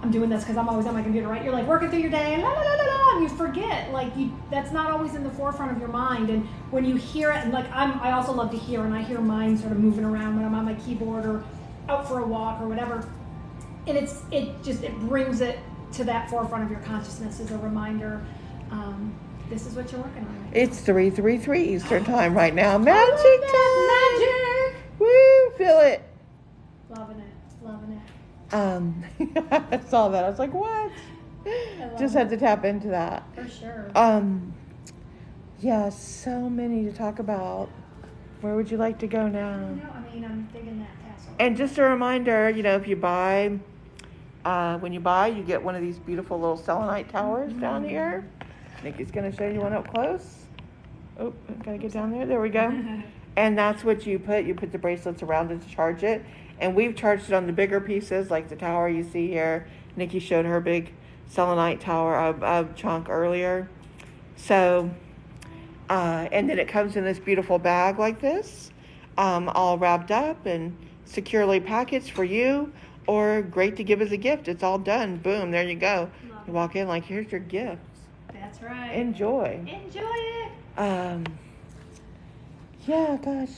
Speaker 2: I'm doing this because I'm always on my computer, right? You're like working through your day, and la la la la la, and you forget. Like that's not always in the forefront of your mind. And when you hear it, and like I also love to hear, and I hear mine sort of moving around when I'm on my keyboard or out for a walk or whatever. And it brings it to that forefront of your consciousness as a reminder. This is what you're working on. Right now.
Speaker 1: It's 3:33 Eastern time right now. Magic time.
Speaker 2: Magic.
Speaker 1: Woo! Feel it.
Speaker 2: Loving it.
Speaker 1: I saw that. I was like, what? Just had to tap into that.
Speaker 2: For sure.
Speaker 1: Yeah, so many to talk about. Where would you like to go now?
Speaker 2: I'm digging that tassel.
Speaker 1: And just a reminder, if you buy, when you buy, you get one of these beautiful little selenite towers down here. Nikki's going to show you one up close. Oh, I've got to get down there. There we go. And that's what you put. You put the bracelets around it to charge it. And we've charged it on the bigger pieces, like the tower you see here. Nikki showed her big selenite tower chunk earlier. So, and then it comes in this beautiful bag like this, all wrapped up and securely packaged for you, or great to give as a gift. It's all done. Boom, there you go. You walk in like, here's your gift.
Speaker 2: That's right.
Speaker 1: Enjoy.
Speaker 2: Enjoy it.
Speaker 1: Yeah, gosh.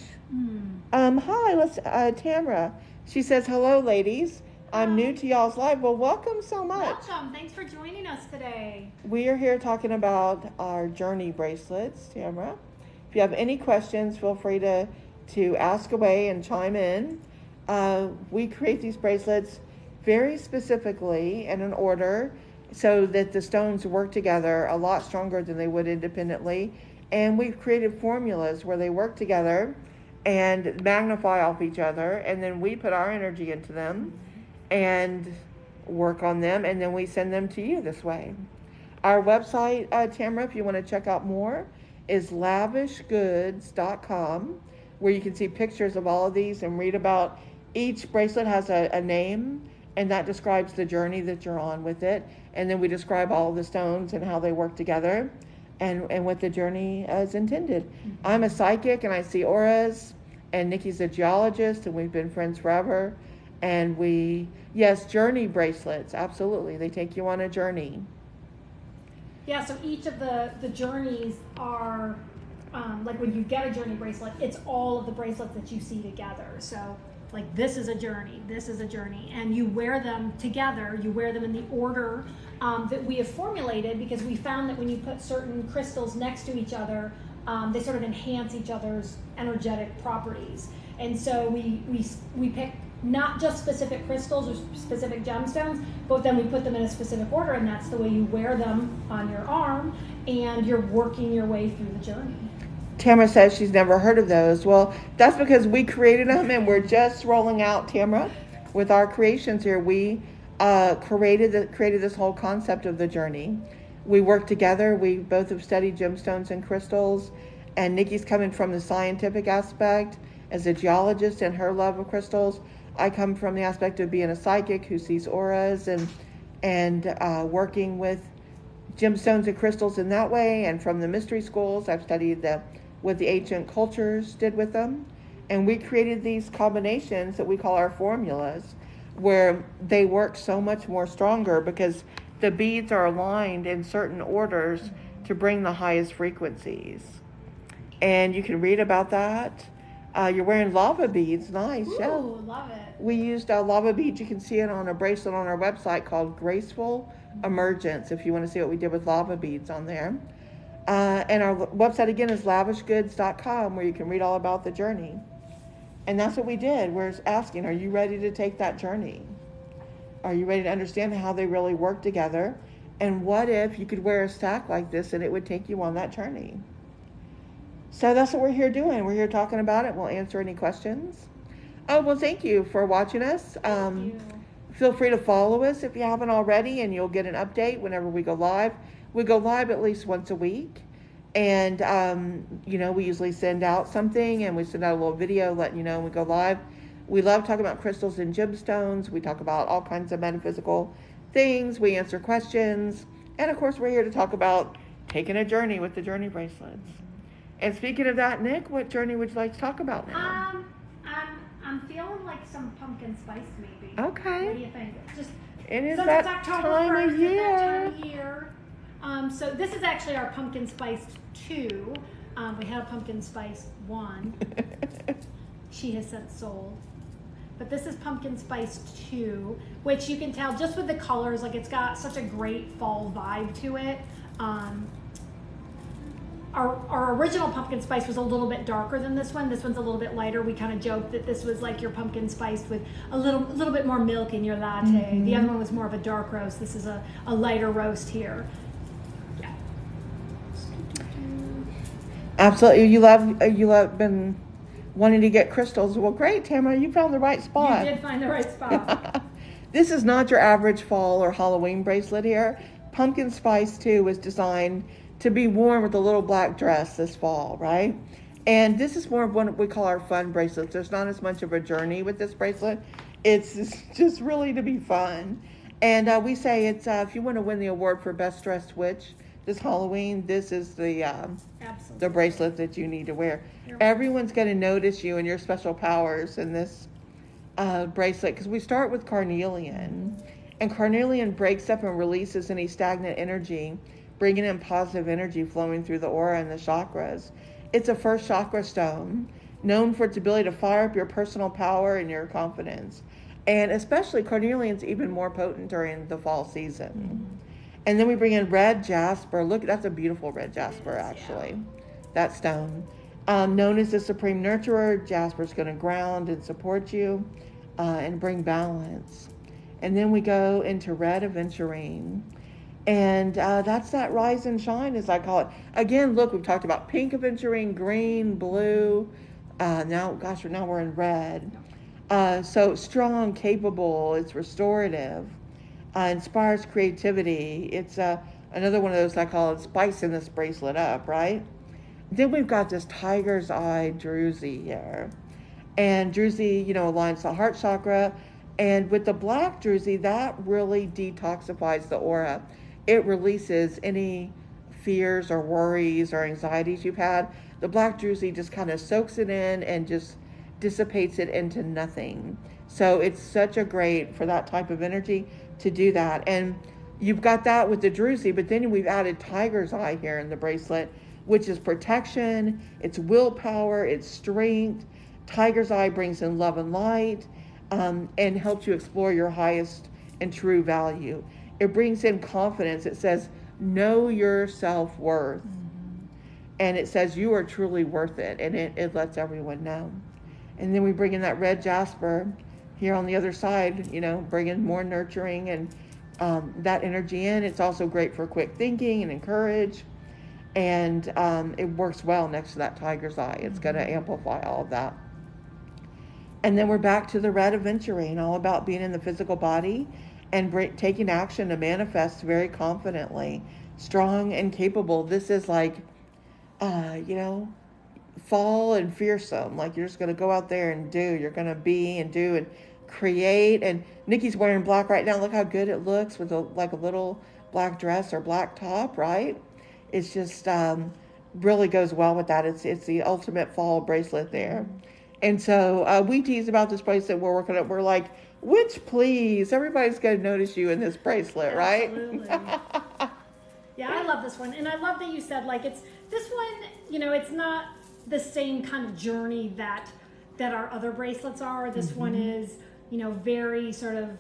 Speaker 1: Hi, let's Tamara. She says, hello, ladies. I'm new to y'all's live. Well, welcome so much.
Speaker 2: Welcome. Thanks for joining us today.
Speaker 1: We are here talking about our journey bracelets, Tamara. If you have any questions, feel free to ask away and chime in. We create these bracelets very specifically in an order so that the stones work together a lot stronger than they would independently. And we've created formulas where they work together and magnify off each other, and then we put our energy into them and work on them, and then we send them to you this way. Our website, Tamara, if you want to check out more, is lavishgoods.com, where you can see pictures of all of these and read about each bracelet has a name, and that describes the journey that you're on with it. And then we describe all of the stones and how they work together and what the journey is intended. I'm a psychic and I see auras, and Nikki's a geologist and we've been friends forever. And yes, journey bracelets, absolutely. They take you on a journey.
Speaker 2: Yeah, so each of the journeys are, like when you get a journey bracelet, it's all of the bracelets that you see together. So like this is a journey, and you wear them together. You wear them in the order that we have formulated, because we found that when you put certain crystals next to each other, they sort of enhance each other's energetic properties. And so we pick not just specific crystals or specific gemstones, but then we put them in a specific order, and that's the way you wear them on your arm, and you're working your way through the journey.
Speaker 1: Tamara says she's never heard of those. Well, that's because we created them and we're just rolling out, Tamara, with our creations here. We created this whole concept of the journey. We work together. We both have studied gemstones and crystals, and Nikki's coming from the scientific aspect as a geologist and her love of crystals. I come from the aspect of being a psychic who sees auras and working with gemstones and crystals in that way. And from the mystery schools, I've studied what the ancient cultures did with them. And we created these combinations that we call our formulas, where they work so much more stronger because the beads are aligned in certain orders to bring the highest frequencies. And you can read about that. You're wearing lava beads. Nice.
Speaker 2: Ooh,
Speaker 1: yeah.
Speaker 2: Love it.
Speaker 1: We used lava beads. You can see it on a bracelet on our website called Graceful Emergence, if you want to see what we did with lava beads on there. And our website again is lavishgoods.com, where you can read all about the journey. And that's what we did. We're asking, are you ready to take that journey? Are you ready to understand how they really work together? And what if you could wear a stack like this and it would take you on that journey? So that's what we're here doing. We're here talking about it. We'll answer any questions. Oh, well, thank you for watching us.
Speaker 2: Thank you.
Speaker 1: Feel free to follow us if you haven't already, and you'll get an update whenever we go live. We go live at least once a week. And, we usually send out something, and we send out a little video letting you know when we go live. We love talking about crystals and gemstones. We talk about all kinds of metaphysical things. We answer questions. And, of course, we're here to talk about taking a journey with the journey bracelets. And speaking of that, Nick, what journey would you like to talk about now?
Speaker 2: I'm feeling like some pumpkin spice maybe.
Speaker 1: Okay.
Speaker 2: What do you think?
Speaker 1: It is
Speaker 2: Since
Speaker 1: that
Speaker 2: it's October
Speaker 1: time
Speaker 2: 1st,
Speaker 1: of year.
Speaker 2: it's that time of year. So this is actually our pumpkin spice 2. We had a pumpkin spice 1. She has since sold. But this is pumpkin spice 2, which you can tell just with the colors, like it's got such a great fall vibe to it. Our original pumpkin spice was a little bit darker than this one. This one's a little bit lighter. We kind of joked that this was like your pumpkin spice with a little bit more milk in your latte. Mm-hmm. The other one was more of a dark roast. This is a lighter roast here. Yeah.
Speaker 1: Absolutely. You love been wanting to get crystals. Well, great, Tamara. You found the right spot.
Speaker 2: You did find the right spot.
Speaker 1: This is not your average fall or Halloween bracelet here. Pumpkin Spice 2 was designed to be worn with a little black dress this fall, right? And this is more of what we call our fun bracelets. There's not as much of a journey with this bracelet. It's just really to be fun. And we say it's if you want to win the award for best dressed witch this Halloween, this is the
Speaker 2: Absolutely.
Speaker 1: bracelet that you need to wear.
Speaker 2: You're right.
Speaker 1: Everyone's going to notice you and your special powers in this bracelet because we start with carnelian, and carnelian breaks up and releases any stagnant energy, bringing in positive energy flowing through the aura and the chakras. It's a first chakra stone, known for its ability to fire up your personal power and your confidence. And especially carnelian's even more potent during the fall season. And then we bring in red jasper. Look, that's a beautiful red jasper, actually. That stone. Known as the supreme nurturer, jasper is going to ground and support you and bring balance. And then we go into red aventurine. And that's that rise and shine, as I call it. Again, look, we've talked about pink aventurine, green, blue. Now we're in red. So strong, capable, it's restorative, inspires creativity. It's another one of those I call it spicing this bracelet up, right? Then we've got this tiger's eye druzy here. And druzy, aligns the heart chakra. And with the black druzy, that really detoxifies the aura. It releases any fears or worries or anxieties you've had. The black druzy just kind of soaks it in and just dissipates it into nothing. So it's such a great for that type of energy to do that. And you've got that with the druzy, but then we've added tiger's eye here in the bracelet, which is protection, it's willpower, it's strength. Tiger's eye brings in love and light, and helps you explore your highest and true value. It brings in confidence. It says, know your self-worth. And it says you are truly worth it. And it lets everyone know. And then we bring in that red jasper here on the other side, bringing more nurturing and that energy in. It's also great for quick thinking and encourage. And it works well next to that tiger's eye. It's going to amplify all of that. And then we're back to the red aventurine, all about being in the physical body and taking action to manifest very confidently, strong and capable. This is like, fall and fearsome. Like you're just going to go out there and do. You're going to be and do and create. And Nikki's wearing black right now. Look how good it looks with a little black dress or black top, right? It's just really goes well with that. It's the ultimate fall bracelet there. And so we tease about this bracelet we're working on. We're like, witch, please. Everybody's going to notice you in this bracelet, right?
Speaker 2: Absolutely. Yeah, I love this one. And I love that you said, like, it's this one, it's not the same kind of journey that our other bracelets are. This one is, very sort of,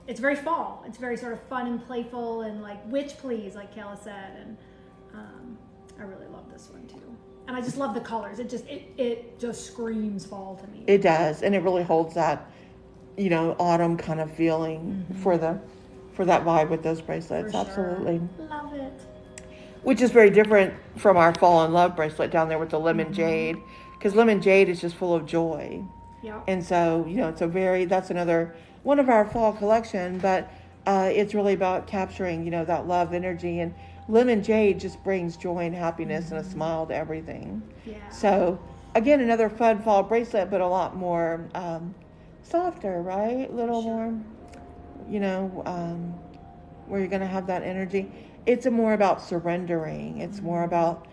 Speaker 2: it's very fall. It's very sort of fun and playful and like, witch, please, like Kayla said. And I really love this one too. And I just love the colors. It just screams fall to me.
Speaker 1: It does, and it really holds that, autumn kind of feeling for that vibe with those bracelets.
Speaker 2: For sure.
Speaker 1: Absolutely.
Speaker 2: Love it.
Speaker 1: Which is very different from our fall in love bracelet down there with the lemon jade, because lemon jade is just full of joy.
Speaker 2: Yeah.
Speaker 1: And so, that's another one of our fall collection, but it's really about capturing, that love energy. And lemon jade just brings joy and happiness and a smile to everything.
Speaker 2: Yeah.
Speaker 1: So, again, another fun fall bracelet, but a lot more softer, right? A little more, where you're going to have that energy. It's more about surrendering. It's more about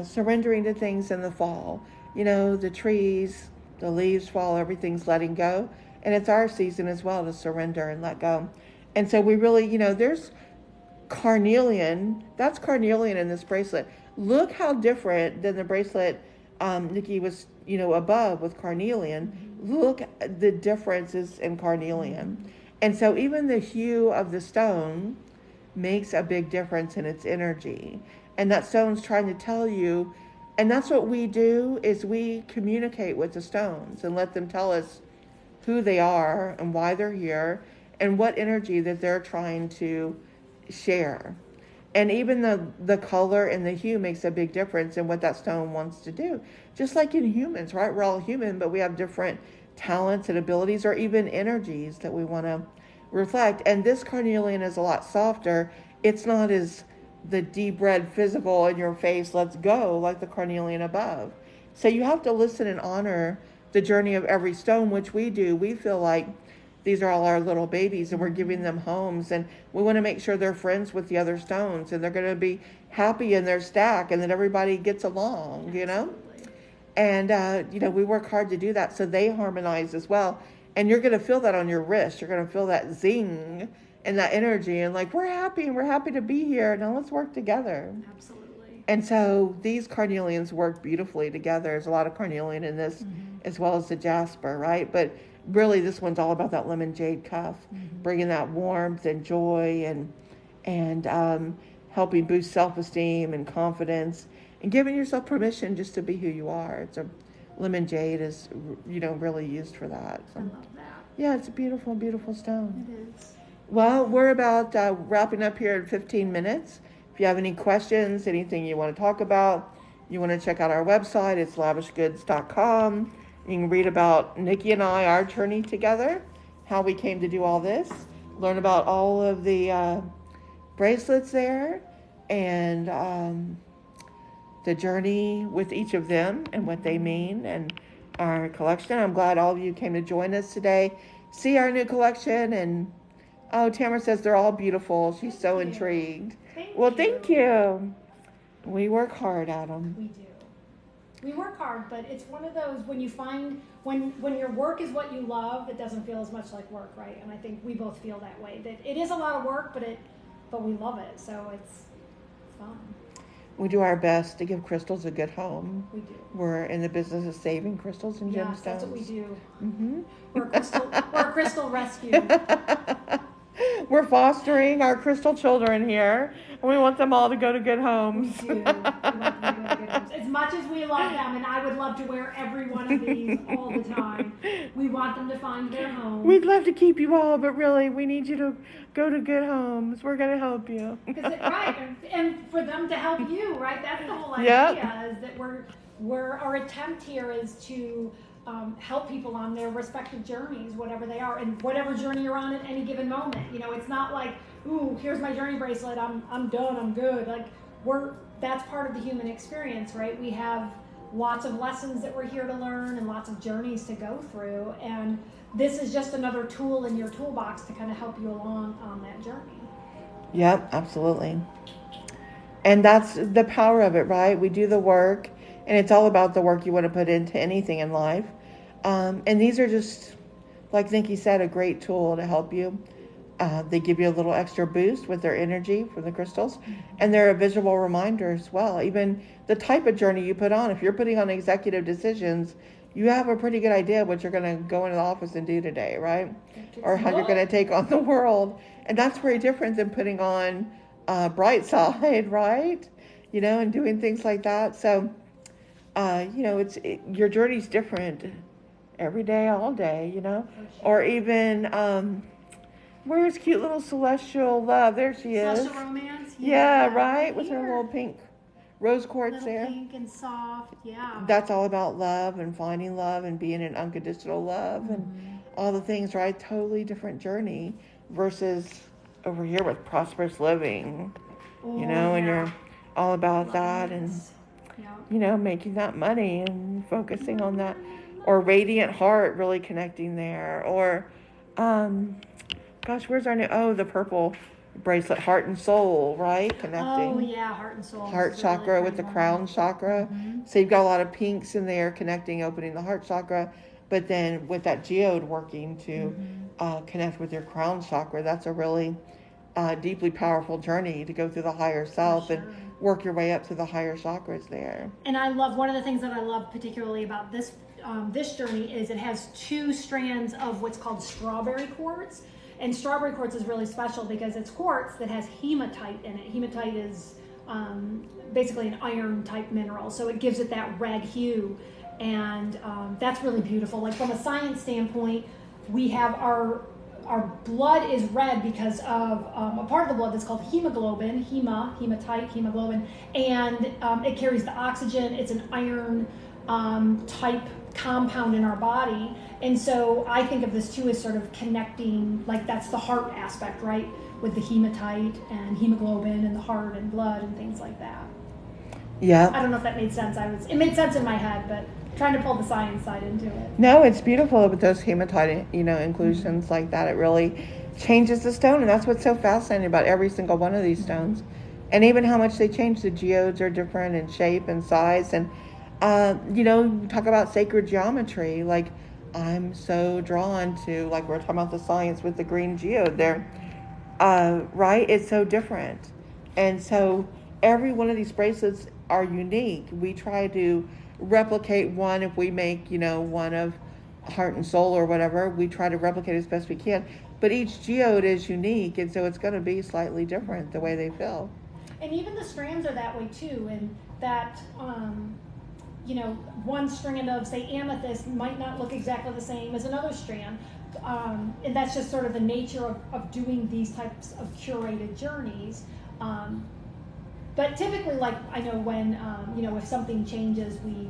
Speaker 1: surrendering to things in the fall. The trees, the leaves fall, everything's letting go. And it's our season as well to surrender and let go. And so we really, there's carnelian. That's carnelian in this bracelet. Look how different than the bracelet Nikki was, above with carnelian. Look at the differences in carnelian. And so even the hue of the stone makes a big difference in its energy. And that stone's trying to tell you, and that's what we do, is we communicate with the stones and let them tell us who they are and why they're here and what energy that they're trying to share. And even the color and the hue makes a big difference in what that stone wants to do. Just like in humans, right? We're all human, but we have different talents and abilities or even energies that we want to reflect. And this carnelian is a lot softer. It's not as the deep red physical in your face lets go, like the carnelian above. So you have to listen and honor the journey of every stone, which we do. We feel like these are all our little babies and we're giving them homes, and we want to make sure they're friends with the other stones and they're going to be happy in their stack and that everybody gets along, you know? And, we work hard to do that so they harmonize as well. And you're going to feel that on your wrist. You're going to feel that zing and that energy and like, we're happy and we're happy to be here. Now let's work together.
Speaker 2: Absolutely.
Speaker 1: And so these carnelians work beautifully together. There's a lot of carnelian in this as well as the jasper, right? But really this one's all about that lemon jade cuff, bringing that warmth and joy and helping boost self-esteem and confidence and giving yourself permission just to be who you are. It's a lemon jade is, really used for that. So,
Speaker 2: I love that.
Speaker 1: yeah, it's a beautiful, beautiful stone.
Speaker 2: It is.
Speaker 1: Well, we're about wrapping up here in 15 minutes. If you have any questions, anything you want to talk about, you want to check out our website, it's lavishgoods.com. You can read about Nikki and I, our journey together, how we came to do all this, learn about all of the bracelets there, and the journey with each of them and what they mean and our collection. I'm glad all of you came to join us today, see our new collection, and Tamara says they're all beautiful. She's so intrigued. Thank you. We work hard at them.
Speaker 2: We do. We work hard, but it's one of those when you find when your work is what you love, it doesn't feel as much like work, right? And I think we both feel that way. That it is a lot of work, but we love it, so it's fun.
Speaker 1: We do our best to give crystals a good home.
Speaker 2: We do.
Speaker 1: We're in the business of saving crystals and gemstones.
Speaker 2: That's what we do.
Speaker 1: Mm-hmm.
Speaker 2: We're a crystal rescue.
Speaker 1: We're fostering our crystal children here, and we want them all to go to good homes.
Speaker 2: We do. We want them to go to good homes. As much as we love them, and I would love to wear every one of these all the time, we want them to find their home.
Speaker 1: We'd love to keep you all, but really, we need you to go to good homes. We're going to help you.
Speaker 2: Right, and for them to help you, right? That's the whole idea, is that our attempt here is to help people on their respective journeys, whatever they are, and whatever journey you're on at any given moment. It's not like, ooh, here's my journey bracelet, I'm done, I'm good. Like, that's part of the human experience, right? We have lots of lessons that we're here to learn and lots of journeys to go through, and this is just another tool in your toolbox to kind of help you along on that journey.
Speaker 1: Yep, absolutely. And that's the power of it, right? We do the work, and it's all about the work you want to put into anything in life. And these are just, like Nikki said, a great tool to help you. They give you a little extra boost with their energy from the crystals, and they're a visual reminder as well. Even the type of journey you put on, if you're putting on executive decisions, you have a pretty good idea what you're going to go into the office and do today, right? Or how you're going to take on the world. And that's very different than putting on bright side, right? And doing things like that. So, your journey's different every day, all day,
Speaker 2: Sure.
Speaker 1: Or even, where's cute little Celestial Love? There she is.
Speaker 2: Celestial Romance?
Speaker 1: Yeah, right? With her little pink rose quartz
Speaker 2: little
Speaker 1: there.
Speaker 2: Pink and soft, yeah.
Speaker 1: That's all about love and finding love and being in unconditional love and all the things, right? Totally different journey versus over here with prosperous living, and you're all about that and, making that money and focusing on that. Or Radiant Heart, really connecting there. Or, where's our new, the purple bracelet, Heart and Soul, right? Connecting.
Speaker 2: Oh, yeah, Heart and Soul.
Speaker 1: Heart chakra
Speaker 2: really
Speaker 1: with the crown chakra. So you've got a lot of pinks in there connecting, opening the heart chakra. But then with that geode working to connect with your crown chakra, that's a really deeply powerful journey to go through the higher self and work your way up to the higher chakras there.
Speaker 2: And I love, one of the things that I love particularly about this journey is it has 2 strands of what's called strawberry quartz. And strawberry quartz is really special because it's quartz that has hematite in it. Hematite is basically an iron type mineral, so it gives it that red hue. And that's really beautiful. Like, from a science standpoint, we have our blood is red because of a part of the blood that's called hemoglobin, hematite, hemoglobin, and it carries the oxygen. It's an iron type compound in our body. And so I think of this too as sort of connecting, like, that's the heart aspect, right? with the hematite and hemoglobin and the heart and blood and things like that.
Speaker 1: Yeah.
Speaker 2: I don't know if that made sense. It made sense in my head, but trying to pull the science side into it.
Speaker 1: No, it's beautiful with those hematite, inclusions like that. It really changes the stone, and that's what's so fascinating about every single one of these stones. And even how much they change. The geodes are different in shape and size. And, talk about sacred geometry. Like, I'm so drawn to, like, we're talking about the science with the green geode there. Right? It's so different. And so every one of these bracelets are unique. We try to replicate one. If we make, one of heart and soul or whatever, we try to replicate as best we can. But each geode is unique, and so it's going to be slightly different the way they feel.
Speaker 2: And even the strands are that way too, and that, one strand of, say, amethyst might not look exactly the same as another strand. And that's just sort of the nature of doing these types of curated journeys. But typically, like, I know when, if something changes, we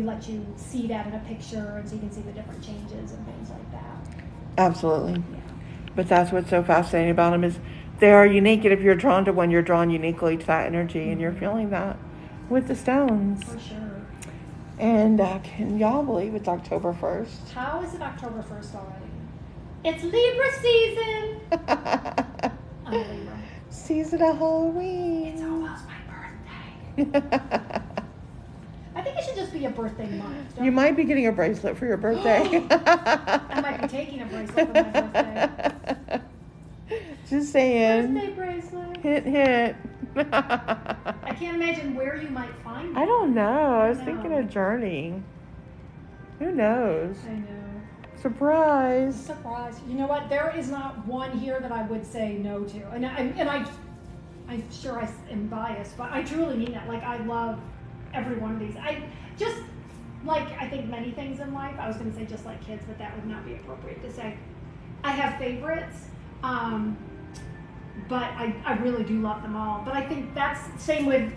Speaker 2: let you see that in a picture, and so you can see the different changes and things like that.
Speaker 1: Absolutely.
Speaker 2: Yeah.
Speaker 1: But that's what's so fascinating about them is they are unique, and if you're drawn to one, you're drawn uniquely to that energy, and you're feeling that with the stones.
Speaker 2: For sure.
Speaker 1: And can y'all believe it's October 1st?
Speaker 2: How is it October 1st already? It's Libra season! I'm a Libra.
Speaker 1: Season of Halloween.
Speaker 2: It's almost my birthday. I think it should just be a birthday month.
Speaker 1: You might be getting a bracelet for your birthday.
Speaker 2: I might be taking a bracelet for my birthday.
Speaker 1: Just saying.
Speaker 2: Birthday bracelet.
Speaker 1: Hint, hint.
Speaker 2: I can't imagine where you might find it.
Speaker 1: I don't know. I was thinking a journey. Who knows?
Speaker 2: I know.
Speaker 1: Surprise.
Speaker 2: Surprise. You know what? There is not one here that I would say no to. And I'm sure I am biased, but I truly mean that. Like, I love every one of these. I just, like, I think many things in life, I was going to say just like kids, but that would not be appropriate to say. I have favorites, but I really do love them all. But I think that's same with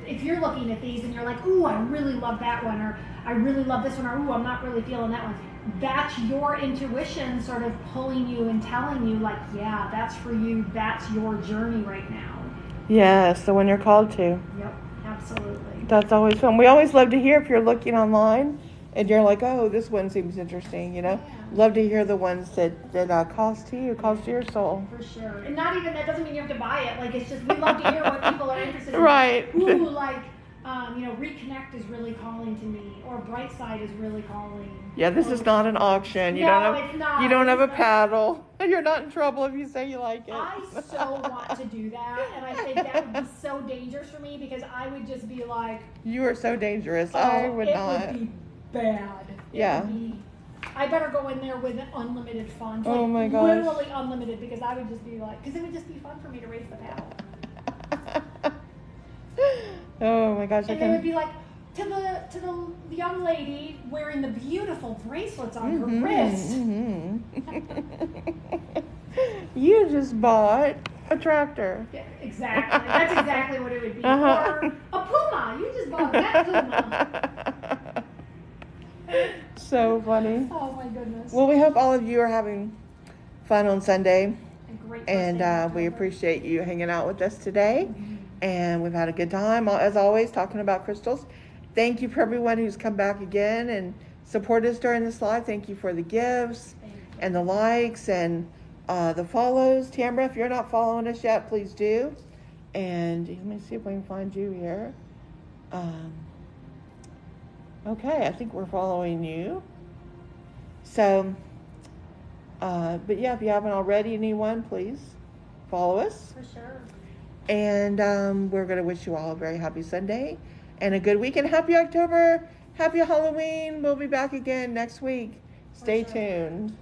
Speaker 2: if you're looking at these and you're like, ooh, I really love that one, or I really love this one, or ooh, I'm not really feeling that one. That's your intuition sort of pulling you and telling you, like, yeah, that's for you. That's your journey right now.
Speaker 1: Yes, the one you're called to.
Speaker 2: Yep, absolutely.
Speaker 1: That's always fun. We always love to hear if you're looking online and you're like, oh, this one seems interesting,
Speaker 2: Yeah.
Speaker 1: Love to hear the ones that calls to you, calls to your soul.
Speaker 2: For sure. And not even, that doesn't mean you have to buy it. Like, it's just, we love to hear what people are interested in.
Speaker 1: Right.
Speaker 2: Ooh, like, Reconnect is really calling to me, or Brightside is really calling.
Speaker 1: Yeah, this is not an auction.
Speaker 2: It's not.
Speaker 1: You don't have a paddle. You're not in trouble if you say you like it.
Speaker 2: I so want to do that, and I think that would be so dangerous for me, because I would just be like,
Speaker 1: You are so dangerous. I would not.
Speaker 2: It would be bad.
Speaker 1: Yeah.
Speaker 2: I better go in there with unlimited funds.
Speaker 1: Oh
Speaker 2: like,
Speaker 1: my gosh.
Speaker 2: Literally unlimited, because I would just be like, because it would just be fun for me to raise the paddle.
Speaker 1: Oh my gosh.
Speaker 2: And they would be like, to the young lady wearing the beautiful bracelets on her wrist.
Speaker 1: You just bought a tractor.
Speaker 2: Yeah, exactly. That's exactly what it would be. Or a puma. You just bought that puma.
Speaker 1: So funny.
Speaker 2: Oh my goodness.
Speaker 1: Well, we hope all of you are having fun on Sunday. And we appreciate you hanging out with us today. And we've had a good time, as always, talking about crystals. Thank you for everyone who's come back again and supported us during this live. Thank you for the gifts and the likes and the follows. Tamara, if you're not following us yet, please do. And let me see if we can find you here. Okay, I think we're following you. So, but yeah, if you haven't already, anyone, please follow us.
Speaker 2: For sure.
Speaker 1: And we're going to wish you all a very happy Sunday and a good weekend. Happy October. Happy Halloween. We'll be back again next week. Stay tuned.